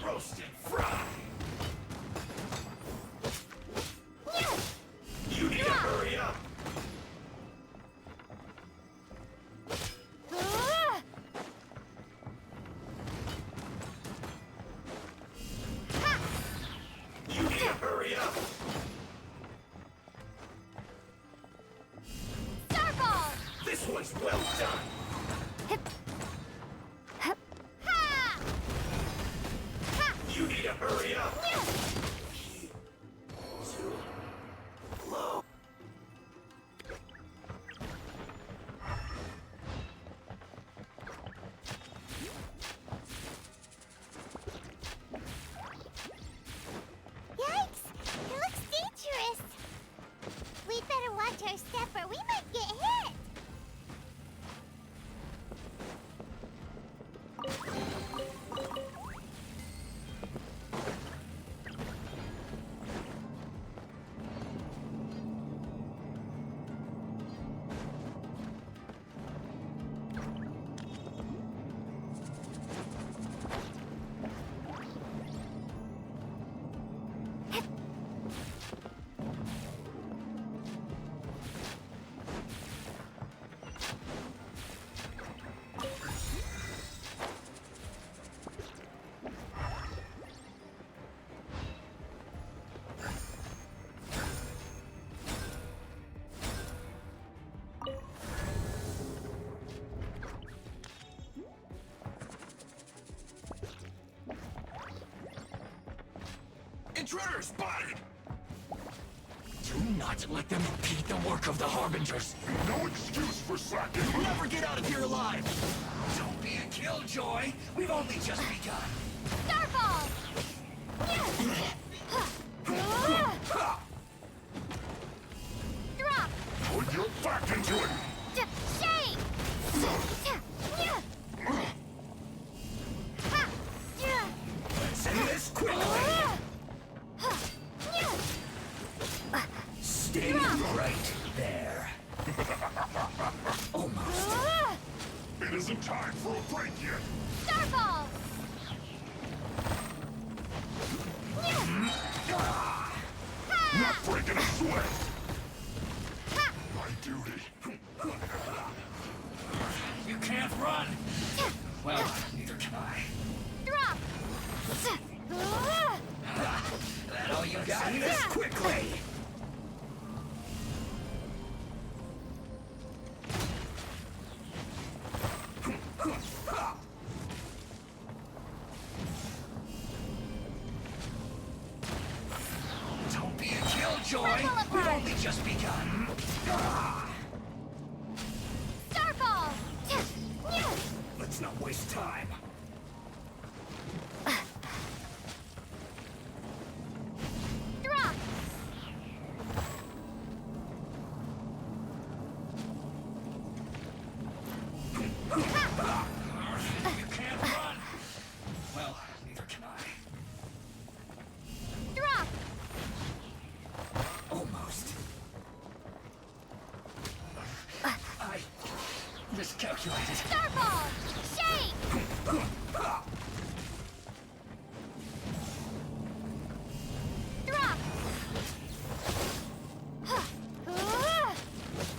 Roast and fry. You need to hurry up. You need to hurry up. was well done. You need to hurry up. Too low. Yikes! It looks dangerous. We'd better watch our step or we might get hit. Intruder spotted! Do not let them impede the work of the Harbingers. No excuse for slacking. You'll never get out of here alive. Don't be a killjoy. We've only just begun. Starball! Drop! Put your back into it. Shake! Let's end this quickly. Stay right there. Almost. It isn't time for a break yet. Starball! Not breaking a sweat. My duty. You can't run. Well, neither can I. Drop! That all you got? End this quickly. Don't be a killjoy. We've only just begun. Starball! Let's not waste time. Drop! You can't run. Well, neither can I. Drop! Almost. I miscalculated. Starball! Shake! Drop!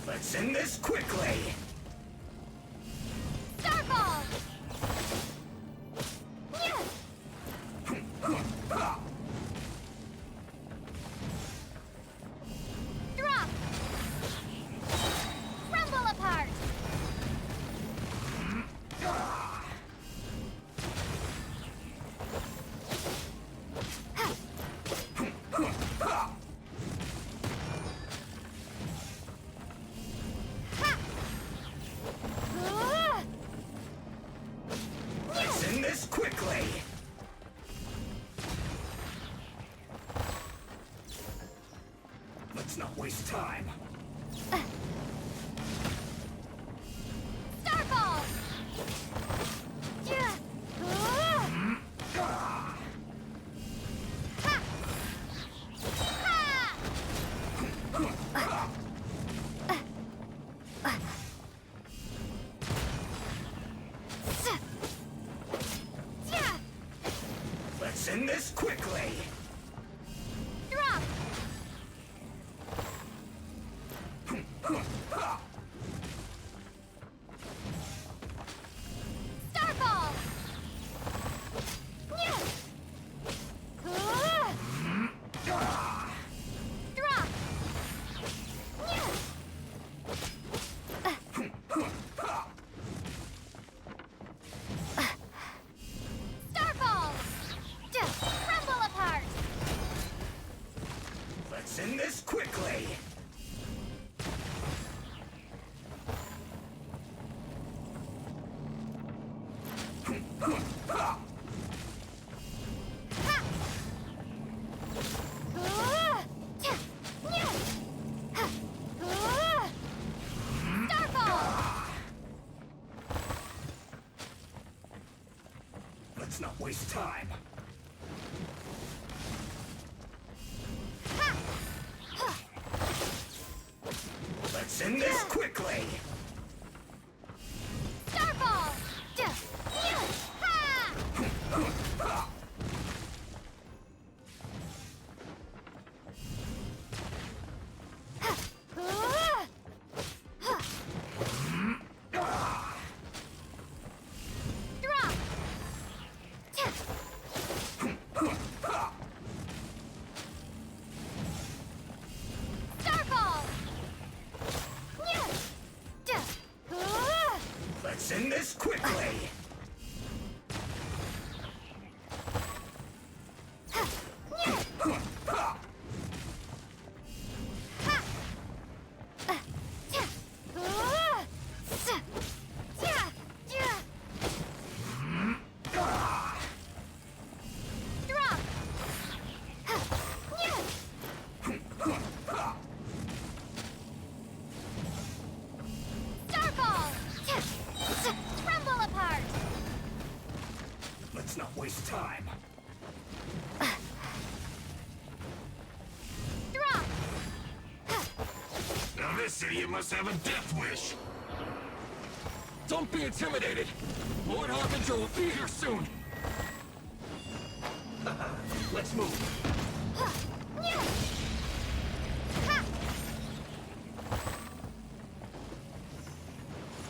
Let's end this quickly. Starball! Drop! Crumble apart! Let's end this quickly. Let's not waste time. Starball! Let's end this quickly. Drop! Starball! Drop! end this quickly! Let's not waste time. Let's end this quickly! Starball! Let's end this quickly! Let's not waste time. Now this idiot must have a death wish. Don't be intimidated! Lord Harbinger will be here soon! Let's move.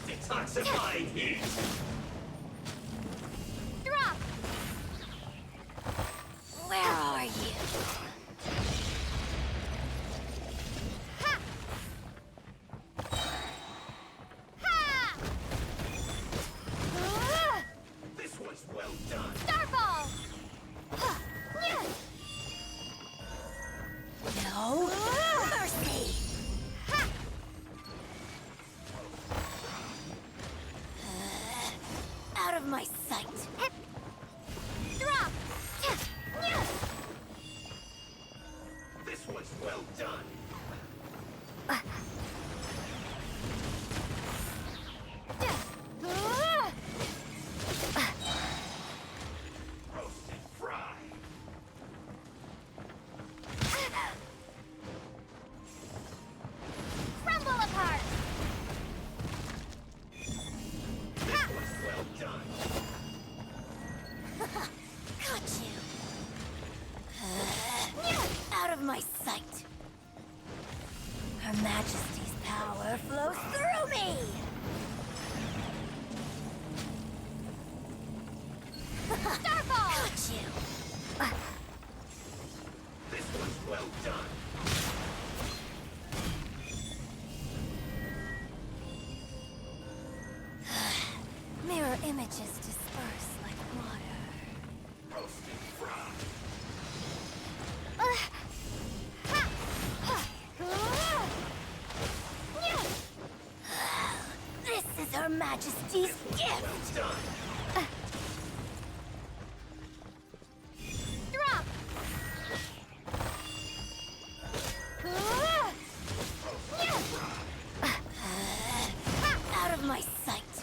Detoxifying heat. Where are you? This was well done. Starball! No mercy! Out of my sight! Drop! This was well done. Roast and fry. Crumble apart! This was well done. Got you! Out of my sight! Her Majesty's power flows through me! Starball! Got you! This was well done. Mirror images disperse like water. Roast and fry. This is Her Majesty's gift! Well done. Drop! Out of my sight!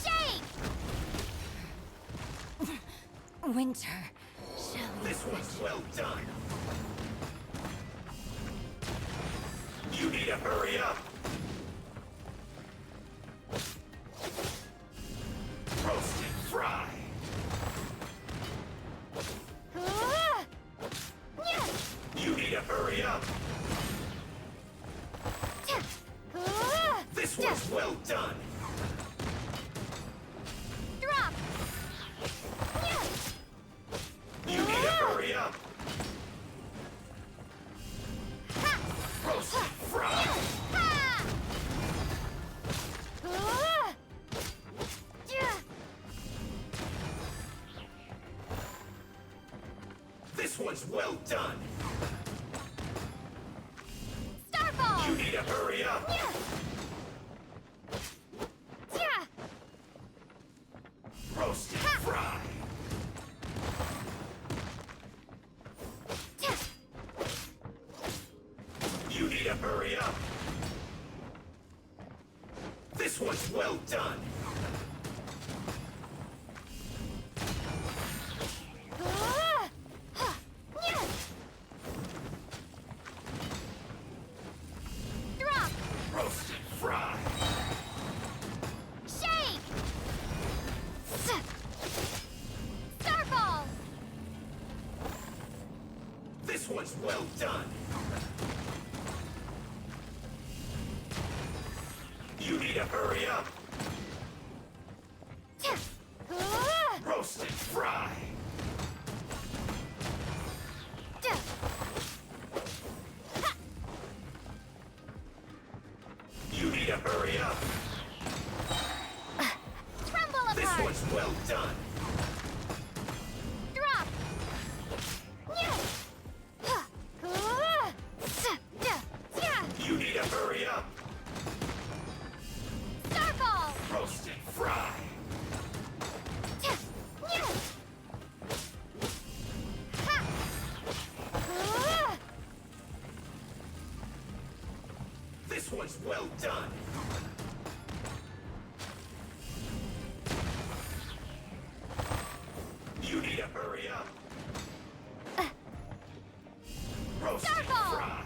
Shake! Winter shall we This was well done. You need to hurry up. Roast and fry. You need to hurry up. This was well done. Drop! You need to hurry up. Roast and fry. This was well done. You need to hurry up! Roast and fry! You need to hurry up! This one's well done! Drop! Roast and fry! Shake! Starfall! This one's well done! You need to hurry up! Roast and fry! You need to hurry up! Trumble This apart! one's well done! Drop! You need to hurry up! Starfall! Roast and fry! This one's well done! You need to hurry up! Roast and Starfall! fry!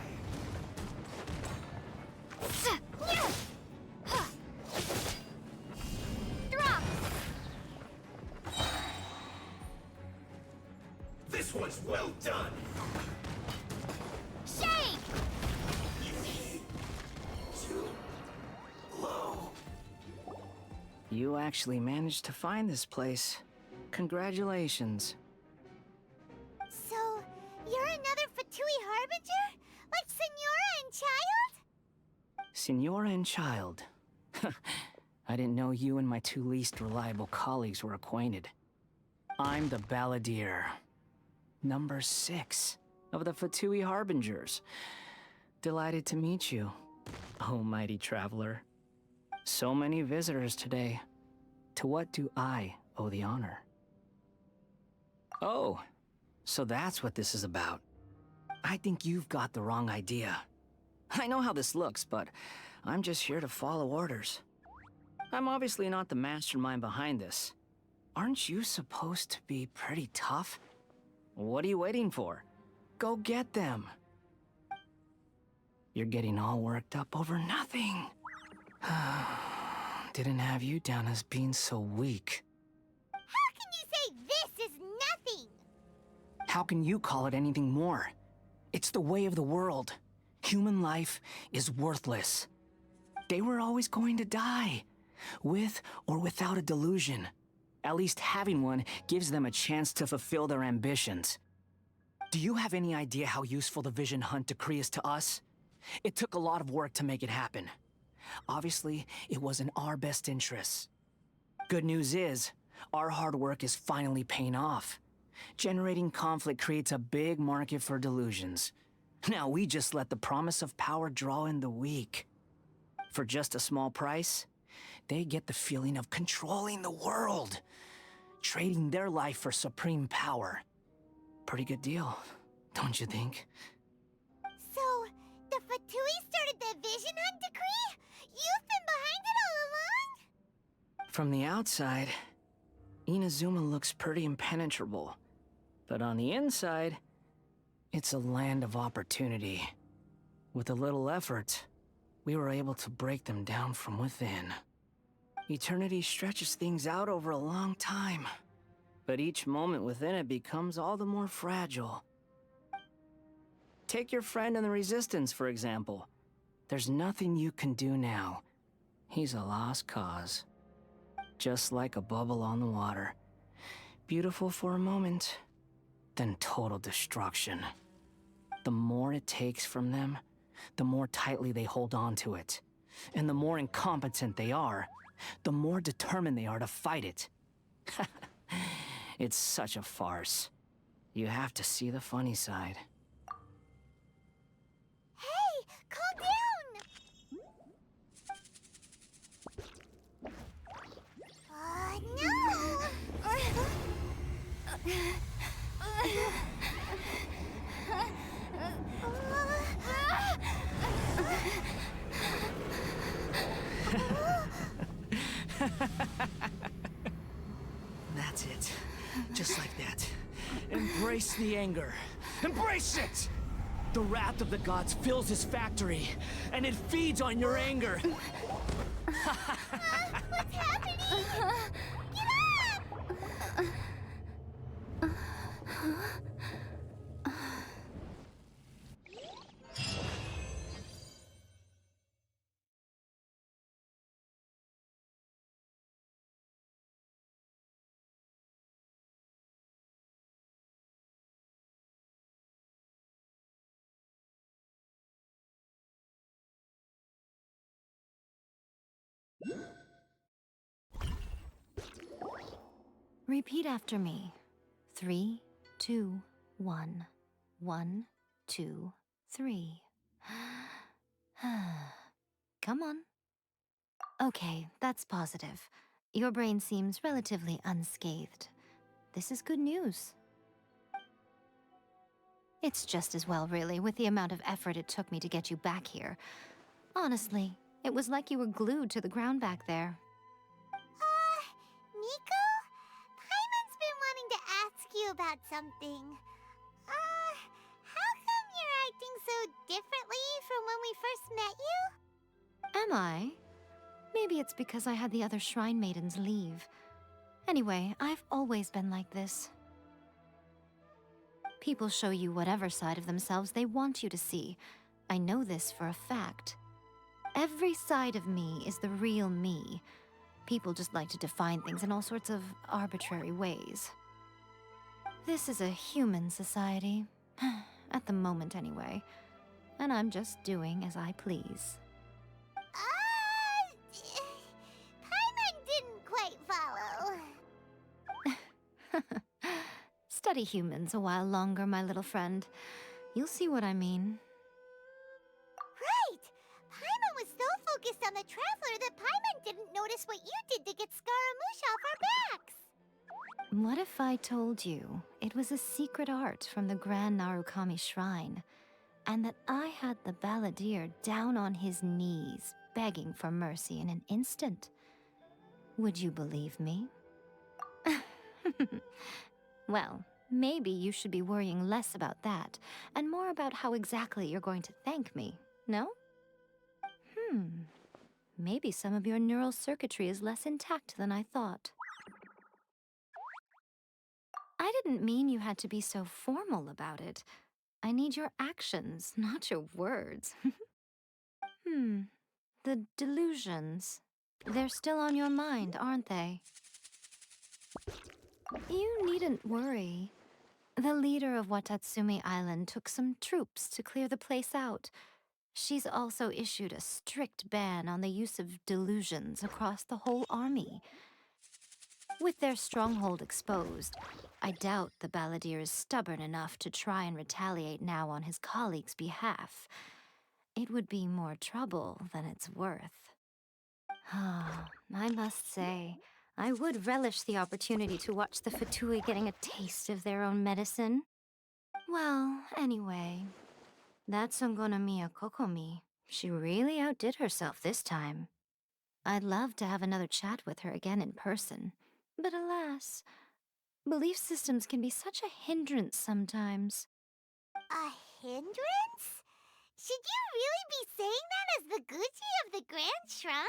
Drop! This one's well done! Shake! You need too low. You actually managed to find this place. Congratulations. So, you're another Fatui Harbinger? Like Senora and Child? Senora and Child. I didn't know you and my two least reliable colleagues were acquainted. I'm the Balladeer. Number 6 of the Fatui Harbingers. Delighted to meet you, oh mighty traveler. So many visitors today. To what do I owe the honor? Oh, so that's what this is about. I think you've got the wrong idea. I know how this looks, but I'm just here to follow orders. I'm obviously not the mastermind behind this. Aren't you supposed to be pretty tough? What are you waiting for? Go get them. You're getting all worked up over nothing. Didn't have you down as being so weak. How can you say this is nothing? How can you call it anything more? It's the way of the world. Human life is worthless. They were always going to die, with or without a delusion. At least having one gives them a chance to fulfill their ambitions. Do you have any idea how useful the Vision Hunt decree is to us? It took a lot of work to make it happen. Obviously, it was in our best interests. Good news is, our hard work is finally paying off. Generating conflict creates a big market for delusions. Now we just let the promise of power draw in the weak. For just a small price, they get the feeling of controlling the world, trading their life for supreme power. Pretty good deal, don't you think? So, the Fatui started the Vision Hunt decree? You've been behind it all along? From the outside, Inazuma looks pretty impenetrable. But on the inside, it's a land of opportunity. With a little effort, we were able to break them down from within. Eternity stretches things out over a long time, but each moment within it becomes all the more fragile. Take your friend in the Resistance, for example. There's nothing you can do now. He's a lost cause. Just like a bubble on the water. Beautiful for a moment, then total destruction. The more it takes from them, the more tightly they hold on to it. And the more incompetent they are, the more determined they are to fight it. It's such a farce. You have to see the funny side. Hey, calm down! That's it. Just like that. Embrace the anger. Embrace it! The wrath of the gods fills his factory, and it feeds on your anger. What's happening? Get up! Repeat after me. 3, 2, 1. 1, 2, 3. Come on. Okay, that's positive. Your brain seems relatively unscathed. This is good news. It's just as well, really, with the amount of effort it took me to get you back here. Honestly, it was like you were glued to the ground back there. Nico? Paimon's been wanting to ask you about something. How come you're acting so differently from when we first met you? Am I? Maybe it's because I had the other Shrine Maidens leave. Anyway, I've always been like this. People show you whatever side of themselves they want you to see. I know this for a fact. Every side of me is the real me. People just like to define things in all sorts of arbitrary ways. This is a human society. At the moment, anyway. And I'm just doing as I please. Paimon didn't quite follow. Study humans a while longer, my little friend. You'll see what I mean. Right! Paimon was so focused on the Traveler that Paimon didn't notice what you did to get Scaramouche off our backs. What if I told you it was a secret art from the Grand Narukami Shrine, and that I had the balladeer down on his knees, begging for mercy in an instant? Would you believe me? Well, maybe you should be worrying less about that, and more about how exactly you're going to thank me, no? Maybe some of your neural circuitry is less intact than I thought. I didn't mean you had to be so formal about it. I need your actions, not your words. The delusions. They're still on your mind, aren't they? You needn't worry. The leader of Watatsumi Island took some troops to clear the place out. She's also issued a strict ban on the use of delusions across the whole army. With their stronghold exposed, I doubt the balladeer is stubborn enough to try and retaliate now on his colleagues' behalf. It would be more trouble than it's worth. I must say, I would relish the opportunity to watch the Fatui getting a taste of their own medicine. Well, anyway, that Songonomiya Kokomi, she really outdid herself this time. I'd love to have another chat with her again in person, but alas, belief systems can be such a hindrance sometimes. A hindrance? Should you really be saying that as the Gucci of the Grand Shrine?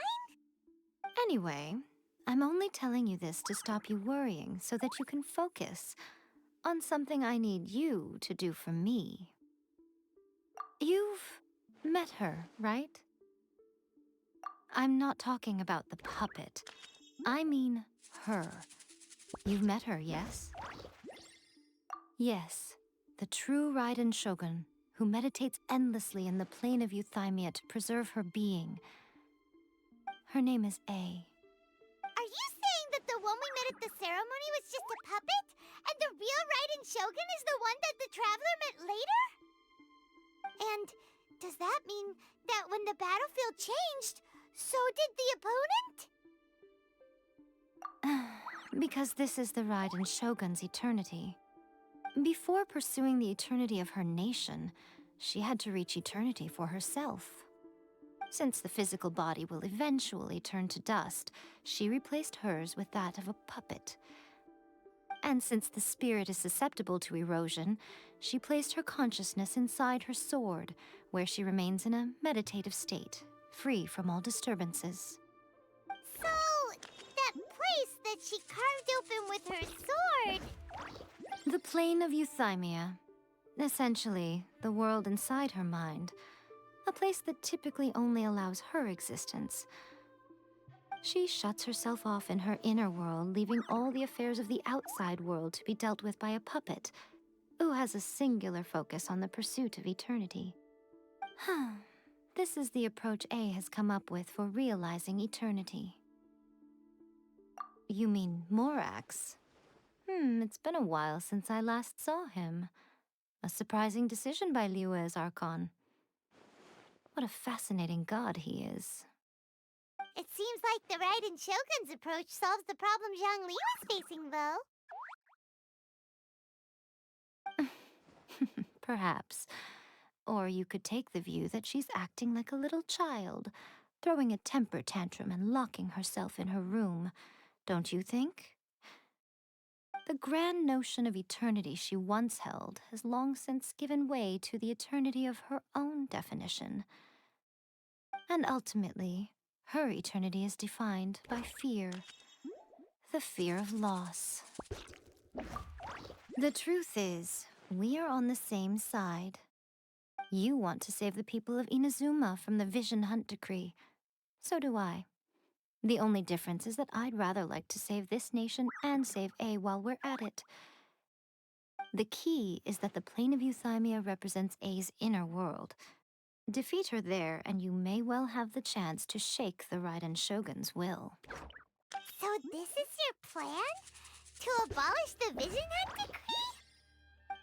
Anyway, I'm only telling you this to stop you worrying so that you can focus on something I need you to do for me. You've met her, right? I'm not talking about the puppet. I mean her. You've met her, yes? Yes, the true Raiden Shogun, who meditates endlessly in the plane of Euthymia to preserve her being. Her name is A. Are you saying that the one we met at the ceremony was just a puppet? And the real Raiden Shogun is the one that the Traveler met later? And does that mean that when the battlefield changed, so did the opponent? Because this is the Raiden Shogun's eternity. Before pursuing the eternity of her nation, she had to reach eternity for herself. Since the physical body will eventually turn to dust, she replaced hers with that of a puppet. And since the spirit is susceptible to erosion, she placed her consciousness inside her sword, where she remains in a meditative state, free from all disturbances. So, that place that she carved open with her sword... The plane of euthymia. Essentially, the world inside her mind. A place that typically only allows her existence. She shuts herself off in her inner world, leaving all the affairs of the outside world to be dealt with by a puppet, who has a singular focus on the pursuit of eternity. This is the approach A has come up with for realizing eternity. You mean Morax? It's been a while since I last saw him. A surprising decision by Liyue's Archon. What a fascinating god he is. It seems like the Raiden Shogun's approach solves the problem Zhang Li was facing, though. Perhaps. Or you could take the view that she's acting like a little child, throwing a temper tantrum and locking herself in her room. Don't you think? The grand notion of eternity she once held has long since given way to the eternity of her own definition. And ultimately, her eternity is defined by fear. The fear of loss. The truth is, we are on the same side. You want to save the people of Inazuma from the Vision Hunt decree. So do I. The only difference is that I'd rather like to save this nation and save A while we're at it. The key is that the plane of euthymia represents A's inner world. Defeat her there, and you may well have the chance to shake the Raiden Shogun's will. So this is your plan? To abolish the Vision Hunt decree?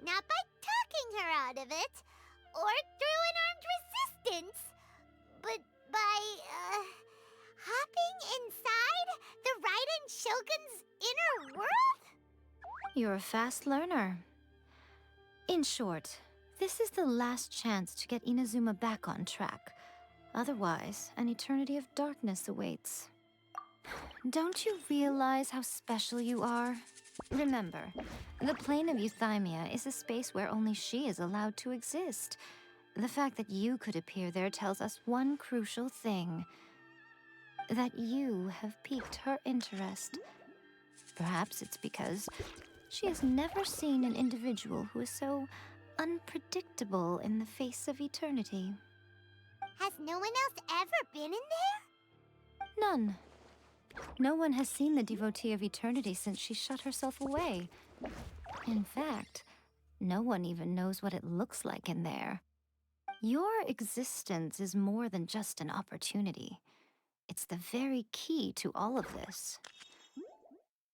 Not by talking her out of it, or through an armed resistance, but by, hopping inside the Raiden Shogun's inner world? You're a fast learner. In short, this is the last chance to get Inazuma back on track. Otherwise, an eternity of darkness awaits. Don't you realize how special you are? Remember, the plane of euthymia is a space where only she is allowed to exist. The fact that you could appear there tells us one crucial thing. That you have piqued her interest. Perhaps it's because she has never seen an individual who is so unpredictable in the face of eternity. Has no one else ever been in there? None. No one has seen the devotee of eternity since she shut herself away. In fact, no one even knows what it looks like in there. Your existence is more than just an opportunity. It's the very key to all of this.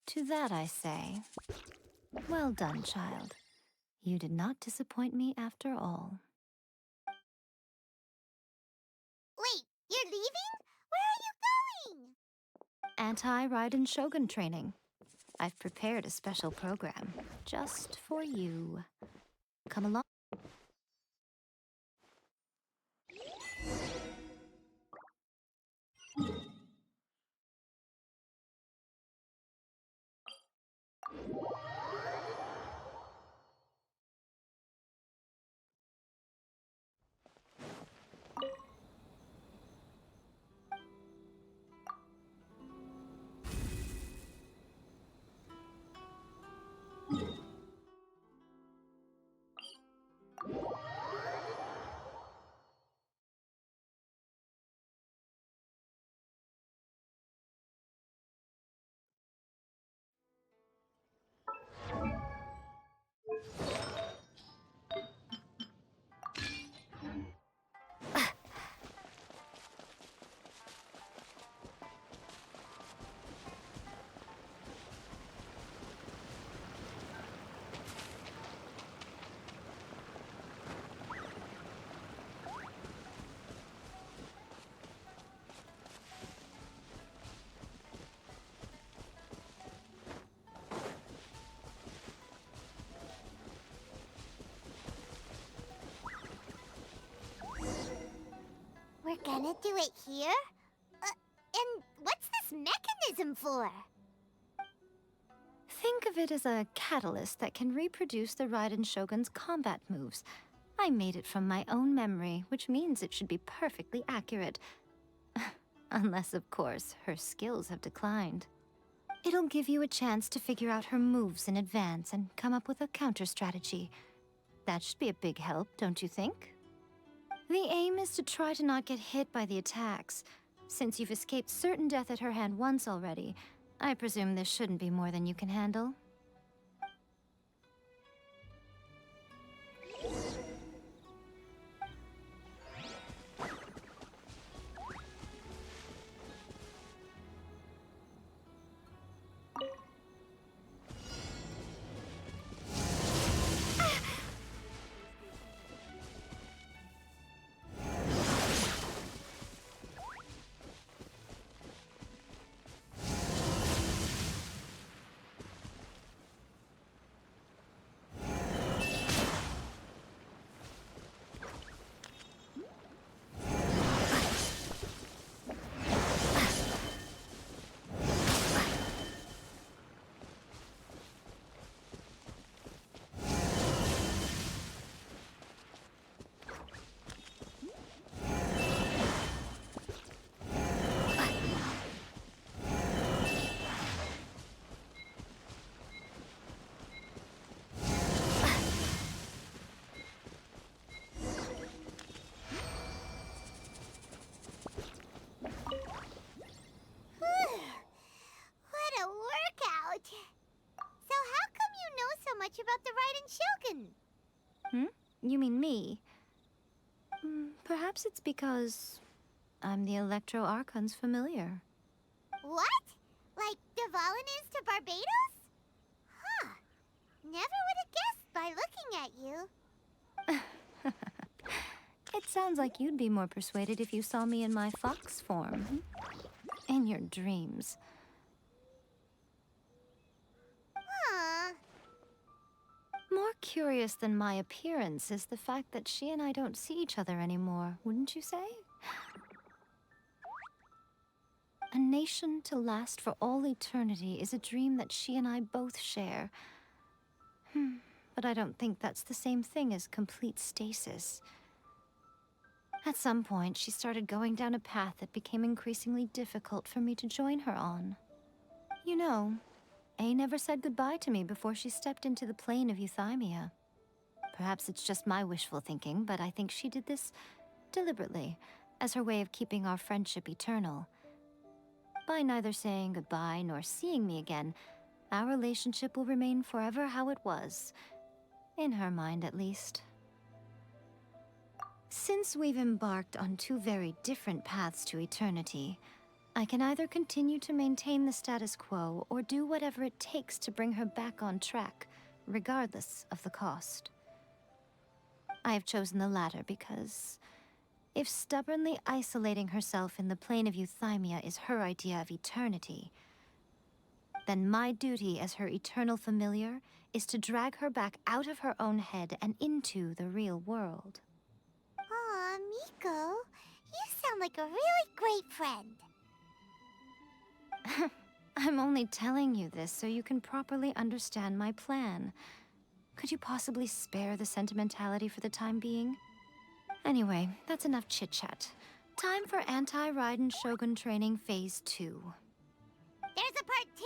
To that I say, well done, child. You did not disappoint me after all. Wait, you're leaving? Where are you going? Anti-Raiden Shogun training. I've prepared a special program just for you. Come along. gonna do it here? And what's this mechanism for? Think of it as a catalyst that can reproduce the Raiden Shogun's combat moves. I made it from my own memory, which means it should be perfectly accurate. Unless, of course, her skills have declined. It'll give you a chance to figure out her moves in advance and come up with a counter-strategy. That should be a big help, don't you think? The aim is to try to not get hit by the attacks. Since you've escaped certain death at her hand once already, I presume this shouldn't be more than you can handle. So how come you know so much about the Raiden Shogun? You mean me? Perhaps it's because I'm the Electro Archon's familiar. What? Like Dvalin is to Barbados? Huh. Never would have guessed by looking at you. It sounds like you'd be more persuaded if you saw me in my fox form. In your dreams. More curious than my appearance is the fact that she and I don't see each other anymore, wouldn't you say? A nation to last for all eternity is a dream that she and I both share. But I don't think that's the same thing as complete stasis. At some point, she started going down a path that became increasingly difficult for me to join her on. You know, A never said goodbye to me before she stepped into the plane of euthymia. Perhaps it's just my wishful thinking, but I think she did this deliberately, as her way of keeping our friendship eternal. By neither saying goodbye nor seeing me again, our relationship will remain forever how it was. In her mind, at least. Since we've embarked on two very different paths to eternity, I can either continue to maintain the status quo or do whatever it takes to bring her back on track, regardless of the cost. I have chosen the latter because if stubbornly isolating herself in the plane of euthymia is her idea of eternity, then my duty as her eternal familiar is to drag her back out of her own head and into the real world. Aw, Miko, you sound like a really great friend. I'm only telling you this so you can properly understand my plan. Could you possibly spare the sentimentality for the time being? Anyway, that's enough chit-chat. Time for anti-Raiden Shogun training phase 2. There's a part 2?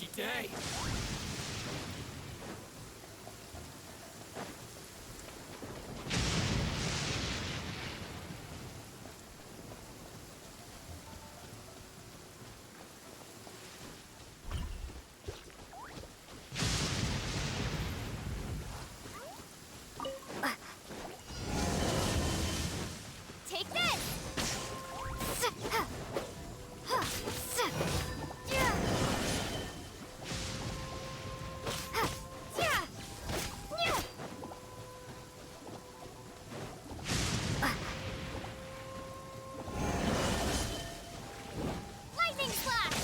lucky day. Take this! Lightning slash!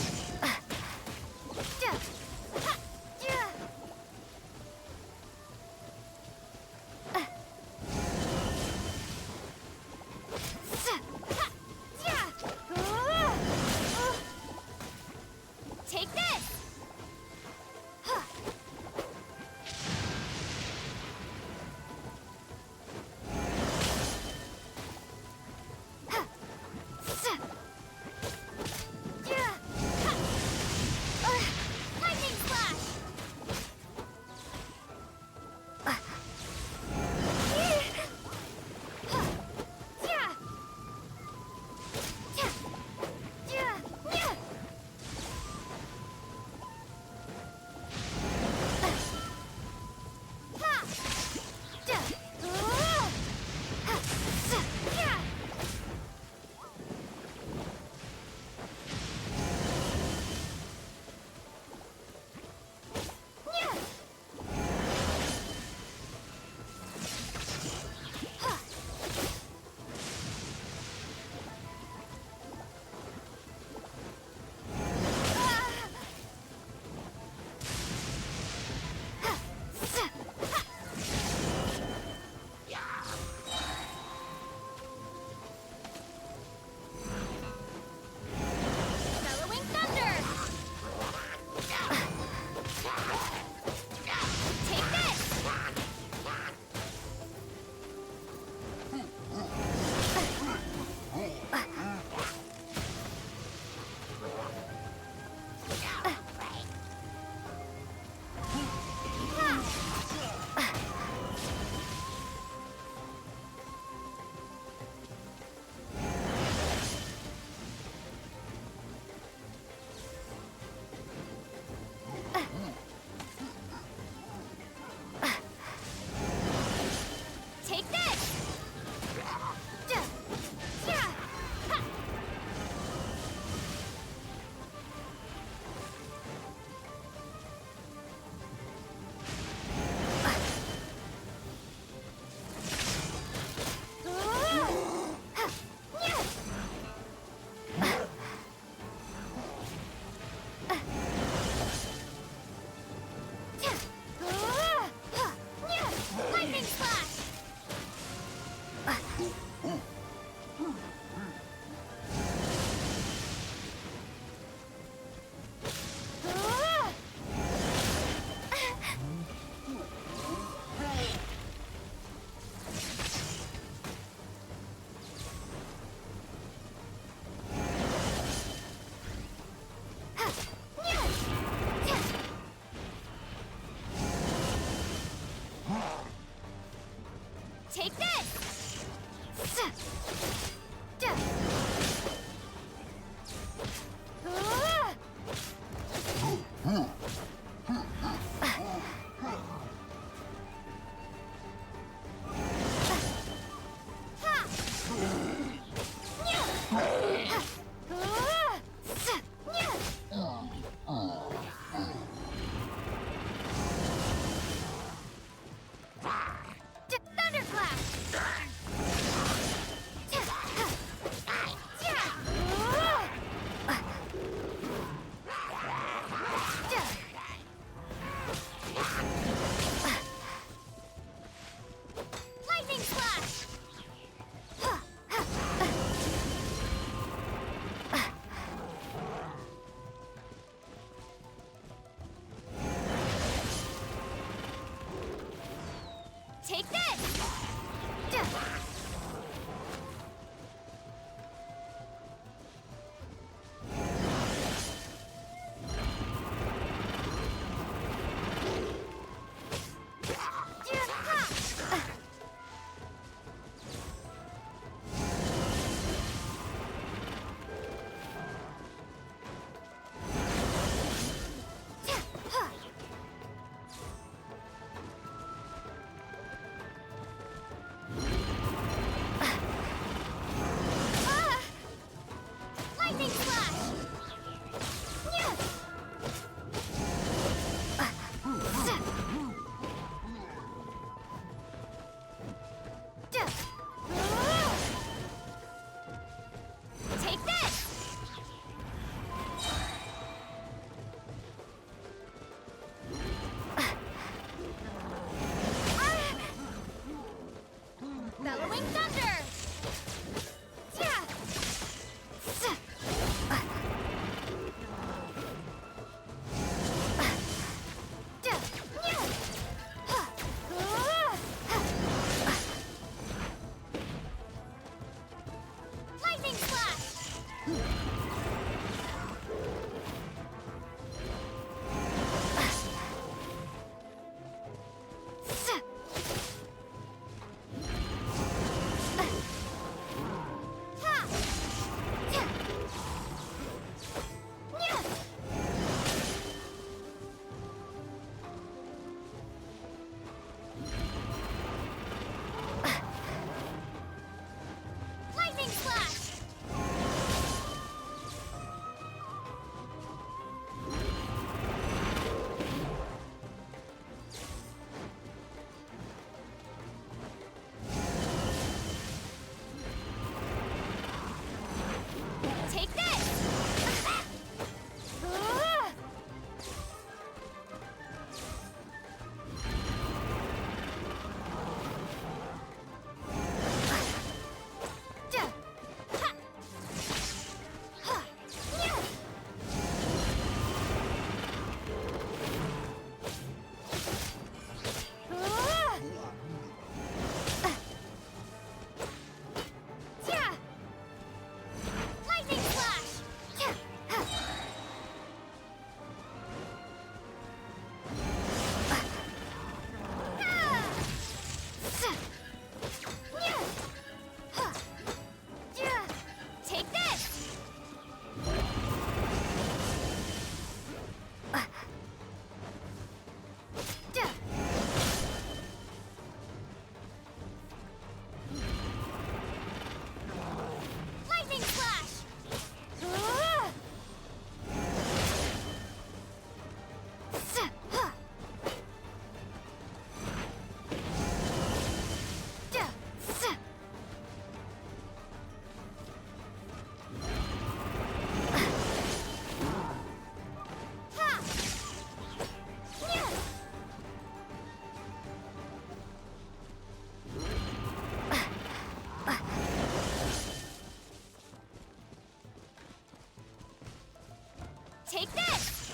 Take this!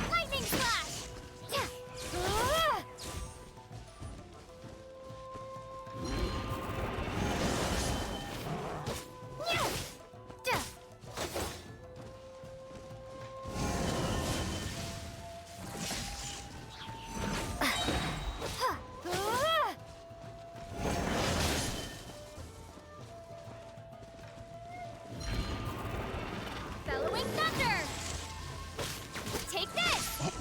Lightning slash! Bellowing thunder! Take this!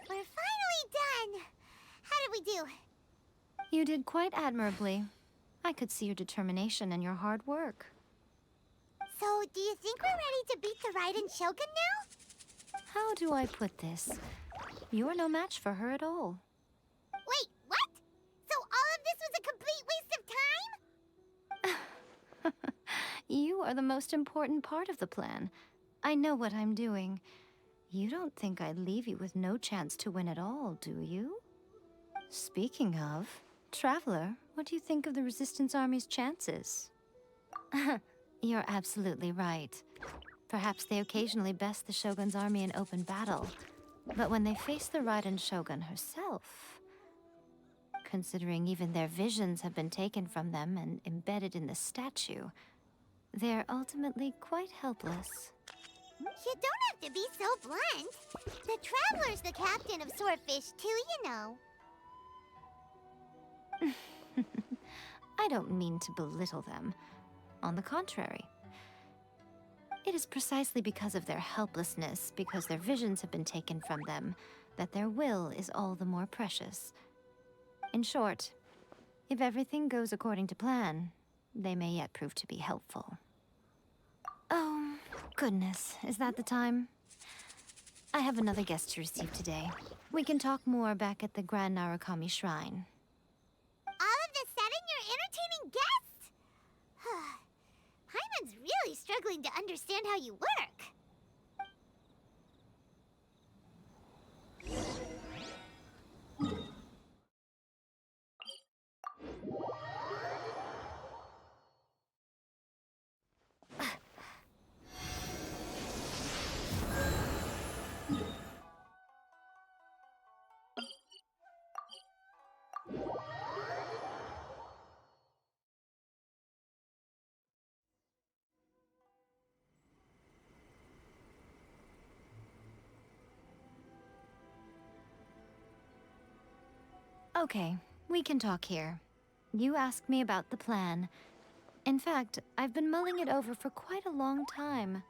We're finally done. How did we do? You did quite admirably. I could see your determination and your hard work. So, do you think we're ready to beat the Raiden Shogun now? How do I put this? You are no match for her at all. Wait, what? So all of this was a complete waste of time? You are the most important part of the plan. I know what I'm doing. You don't think I'd leave you with no chance to win at all, do you? Speaking of, Traveler, what do you think of the Resistance Army's chances? You're absolutely right. Perhaps they occasionally best the Shogun's army in open battle, but when they face the Raiden Shogun herself, considering even their visions have been taken from them and embedded in the statue, they're ultimately quite helpless. You don't have to be so blunt. The Traveler's the captain of Swordfish too, you know. I don't mean to belittle them. On the contrary. It is precisely because of their helplessness, because their visions have been taken from them, that their will is all the more precious. In short, if everything goes according to plan, they may yet prove to be helpful. Oh, goodness, is that the time? I have another guest to receive today. We can talk more back at the Grand Narukami Shrine. All of a sudden, you're entertaining guests? Paimon's really struggling to understand how you work. Okay, we can talk here. You asked me about the plan. In fact, I've been mulling it over for quite a long time.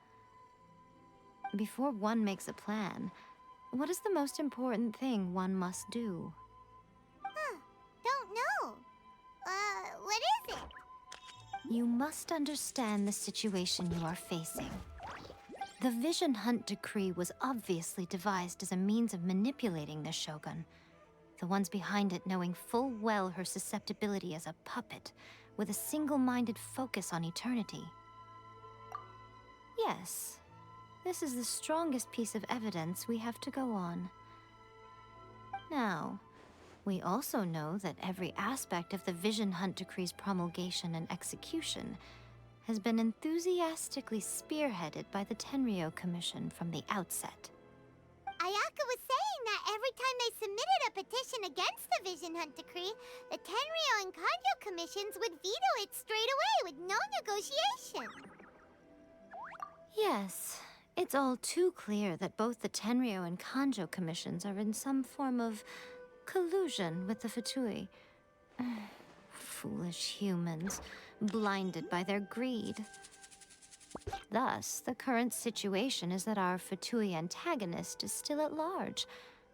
Before one makes a plan, what is the most important thing one must do? Don't know. What is it? You must understand the situation you are facing. The Vision Hunt Decree was obviously devised as a means of manipulating the Shogun. The ones behind it knowing full well her susceptibility as a puppet, with a single-minded focus on eternity. Yes, this is the strongest piece of evidence we have to go on. Now, we also know that every aspect of the Vision Hunt Decree's promulgation and execution has been enthusiastically spearheaded by the Tenryou Commission from the outset. Ayaka was saying that every time they submitted a petition against the Vision Hunt Decree, the Tenryou and Kanjo commissions would veto it straight away with no negotiation. Yes, it's all too clear that both the Tenryou and Kanjo commissions are in some form of collusion with the Fatui. Foolish humans, blinded by their greed. Thus, the current situation is that our Fatui antagonist is still at large,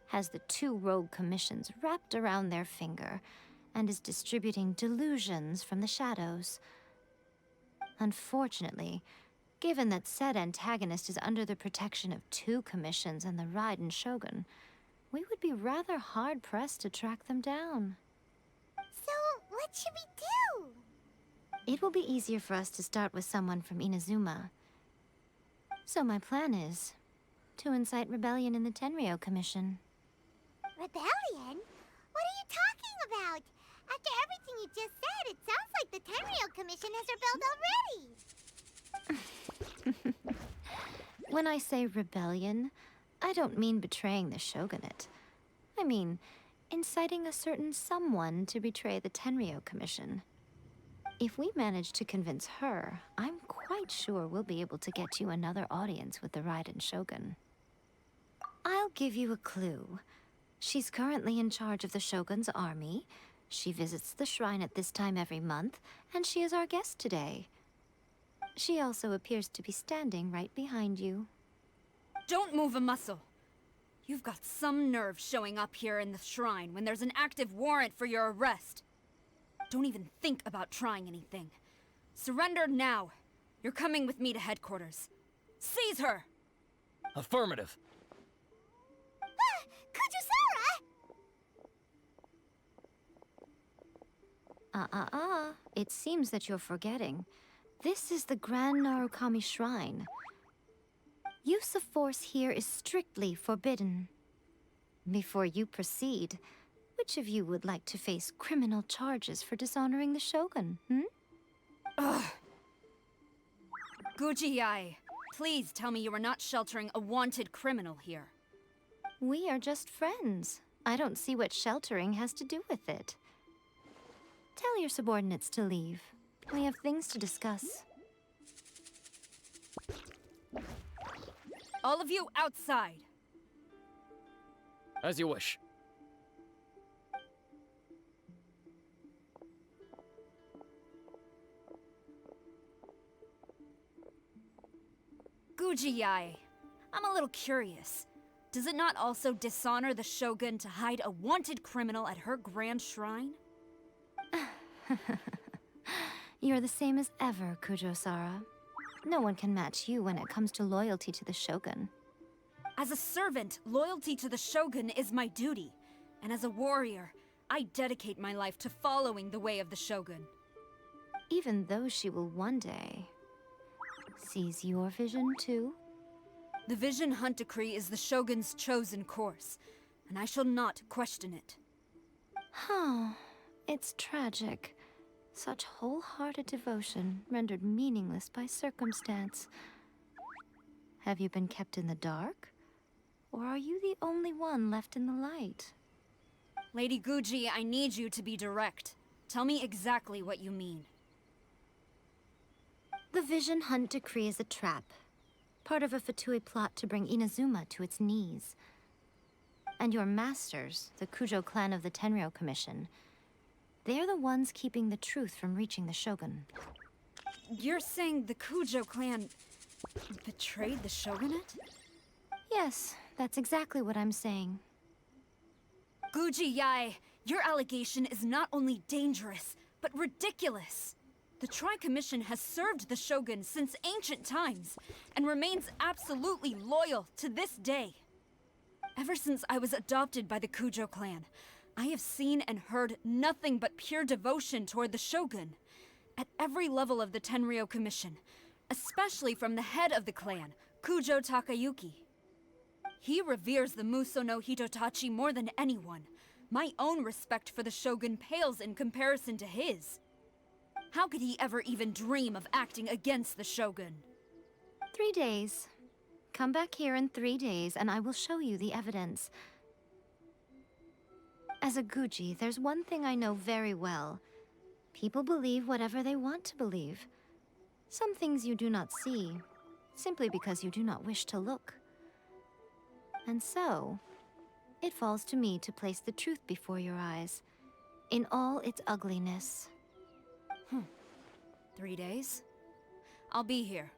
has the 2 rogue commissions wrapped around their finger, and is distributing delusions from the shadows. Unfortunately, given that said antagonist is under the protection of 2 commissions and the Raiden Shogun, we would be rather hard-pressed to track them down. So, what should we do? It will be easier for us to start with someone from Inazuma. So my plan is to incite rebellion in the Tenryou Commission. Rebellion? What are you talking about? After everything you just said, it sounds like the Tenryou Commission has rebelled already. When I say rebellion, I don't mean betraying the shogunate. I mean inciting a certain someone to betray the Tenryou Commission. If we manage to convince her, I'm quite sure we'll be able to get you another audience with the Raiden Shogun. I'll give you a clue. She's currently in charge of the Shogun's army. She visits the shrine at this time every month, and she is our guest today. She also appears to be standing right behind you. Don't move a muscle. You've got some nerve showing up here in the shrine when there's an active warrant for your arrest. Don't even think about trying anything. Surrender now. You're coming with me to headquarters. Seize her! Affirmative. Kujusara! It seems that you're forgetting. This is the Grand Narukami Shrine. Use of force here is strictly forbidden. Before you proceed, which of you would like to face criminal charges for dishonoring the Shogun, Ugh. Guji-ai, please tell me you are not sheltering a wanted criminal here. We are just friends. I don't see what sheltering has to do with it. Tell your subordinates to leave. We have things to discuss. All of you outside. As you wish. Guji-ai, I'm a little curious. Does it not also dishonor the Shogun to hide a wanted criminal at her grand shrine? You're the same as ever, Kujo-sara. No one can match you when it comes to loyalty to the Shogun. As a servant, loyalty to the Shogun is my duty. And as a warrior, I dedicate my life to following the way of the Shogun. Even though she will one day seize your vision too? The Vision Hunt Decree is the Shogun's chosen course, and I shall not question it. It's tragic. Such wholehearted devotion rendered meaningless by circumstance. Have you been kept in the dark? Or are you the only one left in the light? Lady Guji, I need you to be direct. Tell me exactly what you mean. The Vision Hunt Decree is a trap. Part of a Fatui plot to bring Inazuma to its knees. And your masters, the Kujo clan of the Tenryou Commission, they're the ones keeping the truth from reaching the Shogun. You're saying the Kujo clan betrayed the Shogunate? Yes, that's exactly what I'm saying. Guji-ai, your allegation is not only dangerous, but ridiculous. The Tri-Commission has served the Shogun since ancient times, and remains absolutely loyal to this day. Ever since I was adopted by the Kujo clan, I have seen and heard nothing but pure devotion toward the Shogun. At every level of the Tenryou Commission, especially from the head of the clan, Kujo Takayuki. He reveres the Muso no Hitotachi more than anyone. My own respect for the Shogun pales in comparison to his. How could he ever even dream of acting against the Shogun? 3 days. Come back here in 3 days and I will show you the evidence. As a Guji, there's one thing I know very well. People believe whatever they want to believe. Some things you do not see, simply because you do not wish to look. And so, it falls to me to place the truth before your eyes, in all its ugliness. 3 days? I'll be here.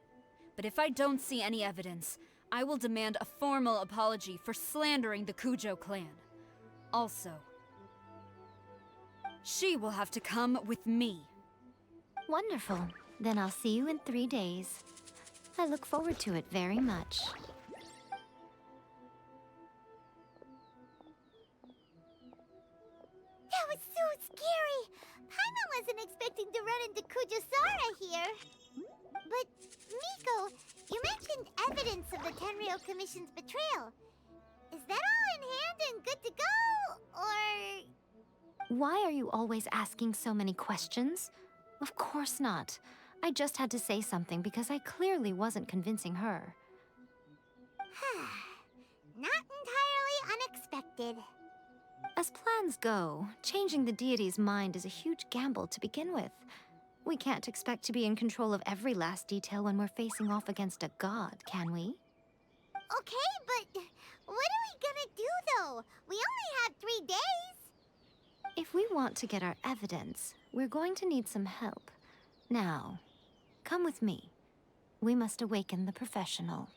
But if I don't see any evidence, I will demand a formal apology for slandering the Kujo clan. Also, she will have to come with me. Wonderful. Then I'll see you in 3 days. I look forward to it very much. That was so scary! Paimon wasn't expecting to run into Kujosara here. But, Miko, you mentioned evidence of the Tenryou Commission's betrayal. Is that all in hand and good to go, or...? Why are you always asking so many questions? Of course not. I just had to say something because I clearly wasn't convincing her. Not entirely unexpected. As plans go, changing the deity's mind is a huge gamble to begin with. We can't expect to be in control of every last detail when we're facing off against a god, can we? Okay, but what are we gonna do, though? We only have 3 days. If we want to get our evidence, we're going to need some help. Now, come with me. We must awaken the professional.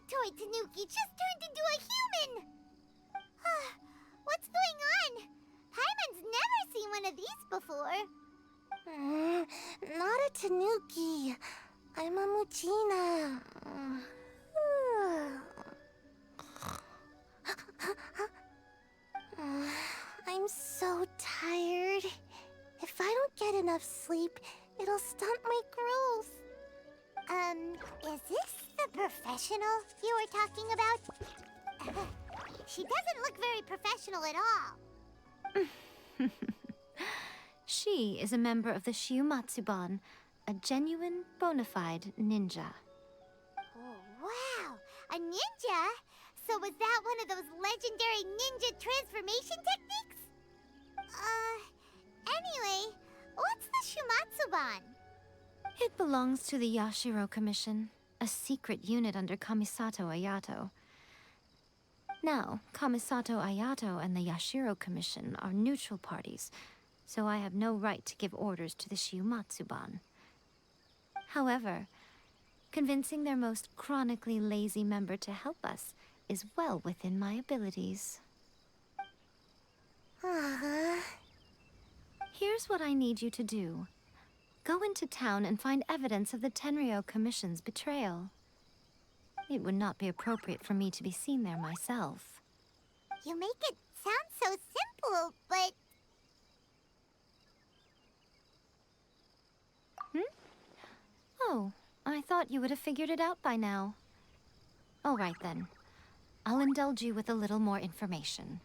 Toy Tanuki just turned into a human! What's going on? Paimon's never seen one of these before. Not a Tanuki. I'm a Muchina. I'm so tired. If I don't get enough sleep, it'll stunt my growth. Is this the professional you were talking about? She doesn't look very professional at all. She is a member of the Shiumatsuban, a genuine, bona fide ninja. Oh, wow! A ninja? So was that one of those legendary ninja transformation techniques? Anyway, what's the Shiumatsuban? It belongs to the Yashiro Commission, a secret unit under Kamisato Ayato. Now, Kamisato Ayato and the Yashiro Commission are neutral parties, so I have no right to give orders to the Shiumatsuban. However, convincing their most chronically lazy member to help us is well within my abilities. Here's what I need you to do. Go into town and find evidence of the Tenryou Commission's betrayal. It would not be appropriate for me to be seen there myself. You make it sound so simple, but... Oh, I thought you would have figured it out by now. All right then. I'll indulge you with a little more information.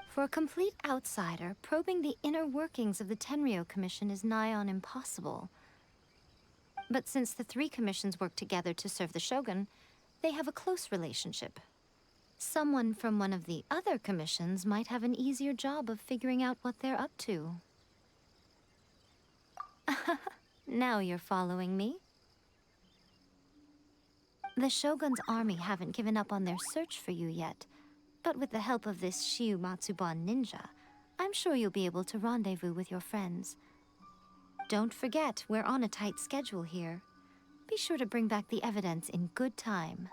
For a complete outsider, probing the inner workings of the Tenryou Commission is nigh on impossible. But since the 3 commissions work together to serve the Shogun, they have a close relationship. Someone from one of the other commissions might have an easier job of figuring out what they're up to. Now you're following me. The Shogun's army haven't given up on their search for you yet, but with the help of this Shiumatsuban ninja, I'm sure you'll be able to rendezvous with your friends. Don't forget, we're on a tight schedule here. Be sure to bring back the evidence in good time.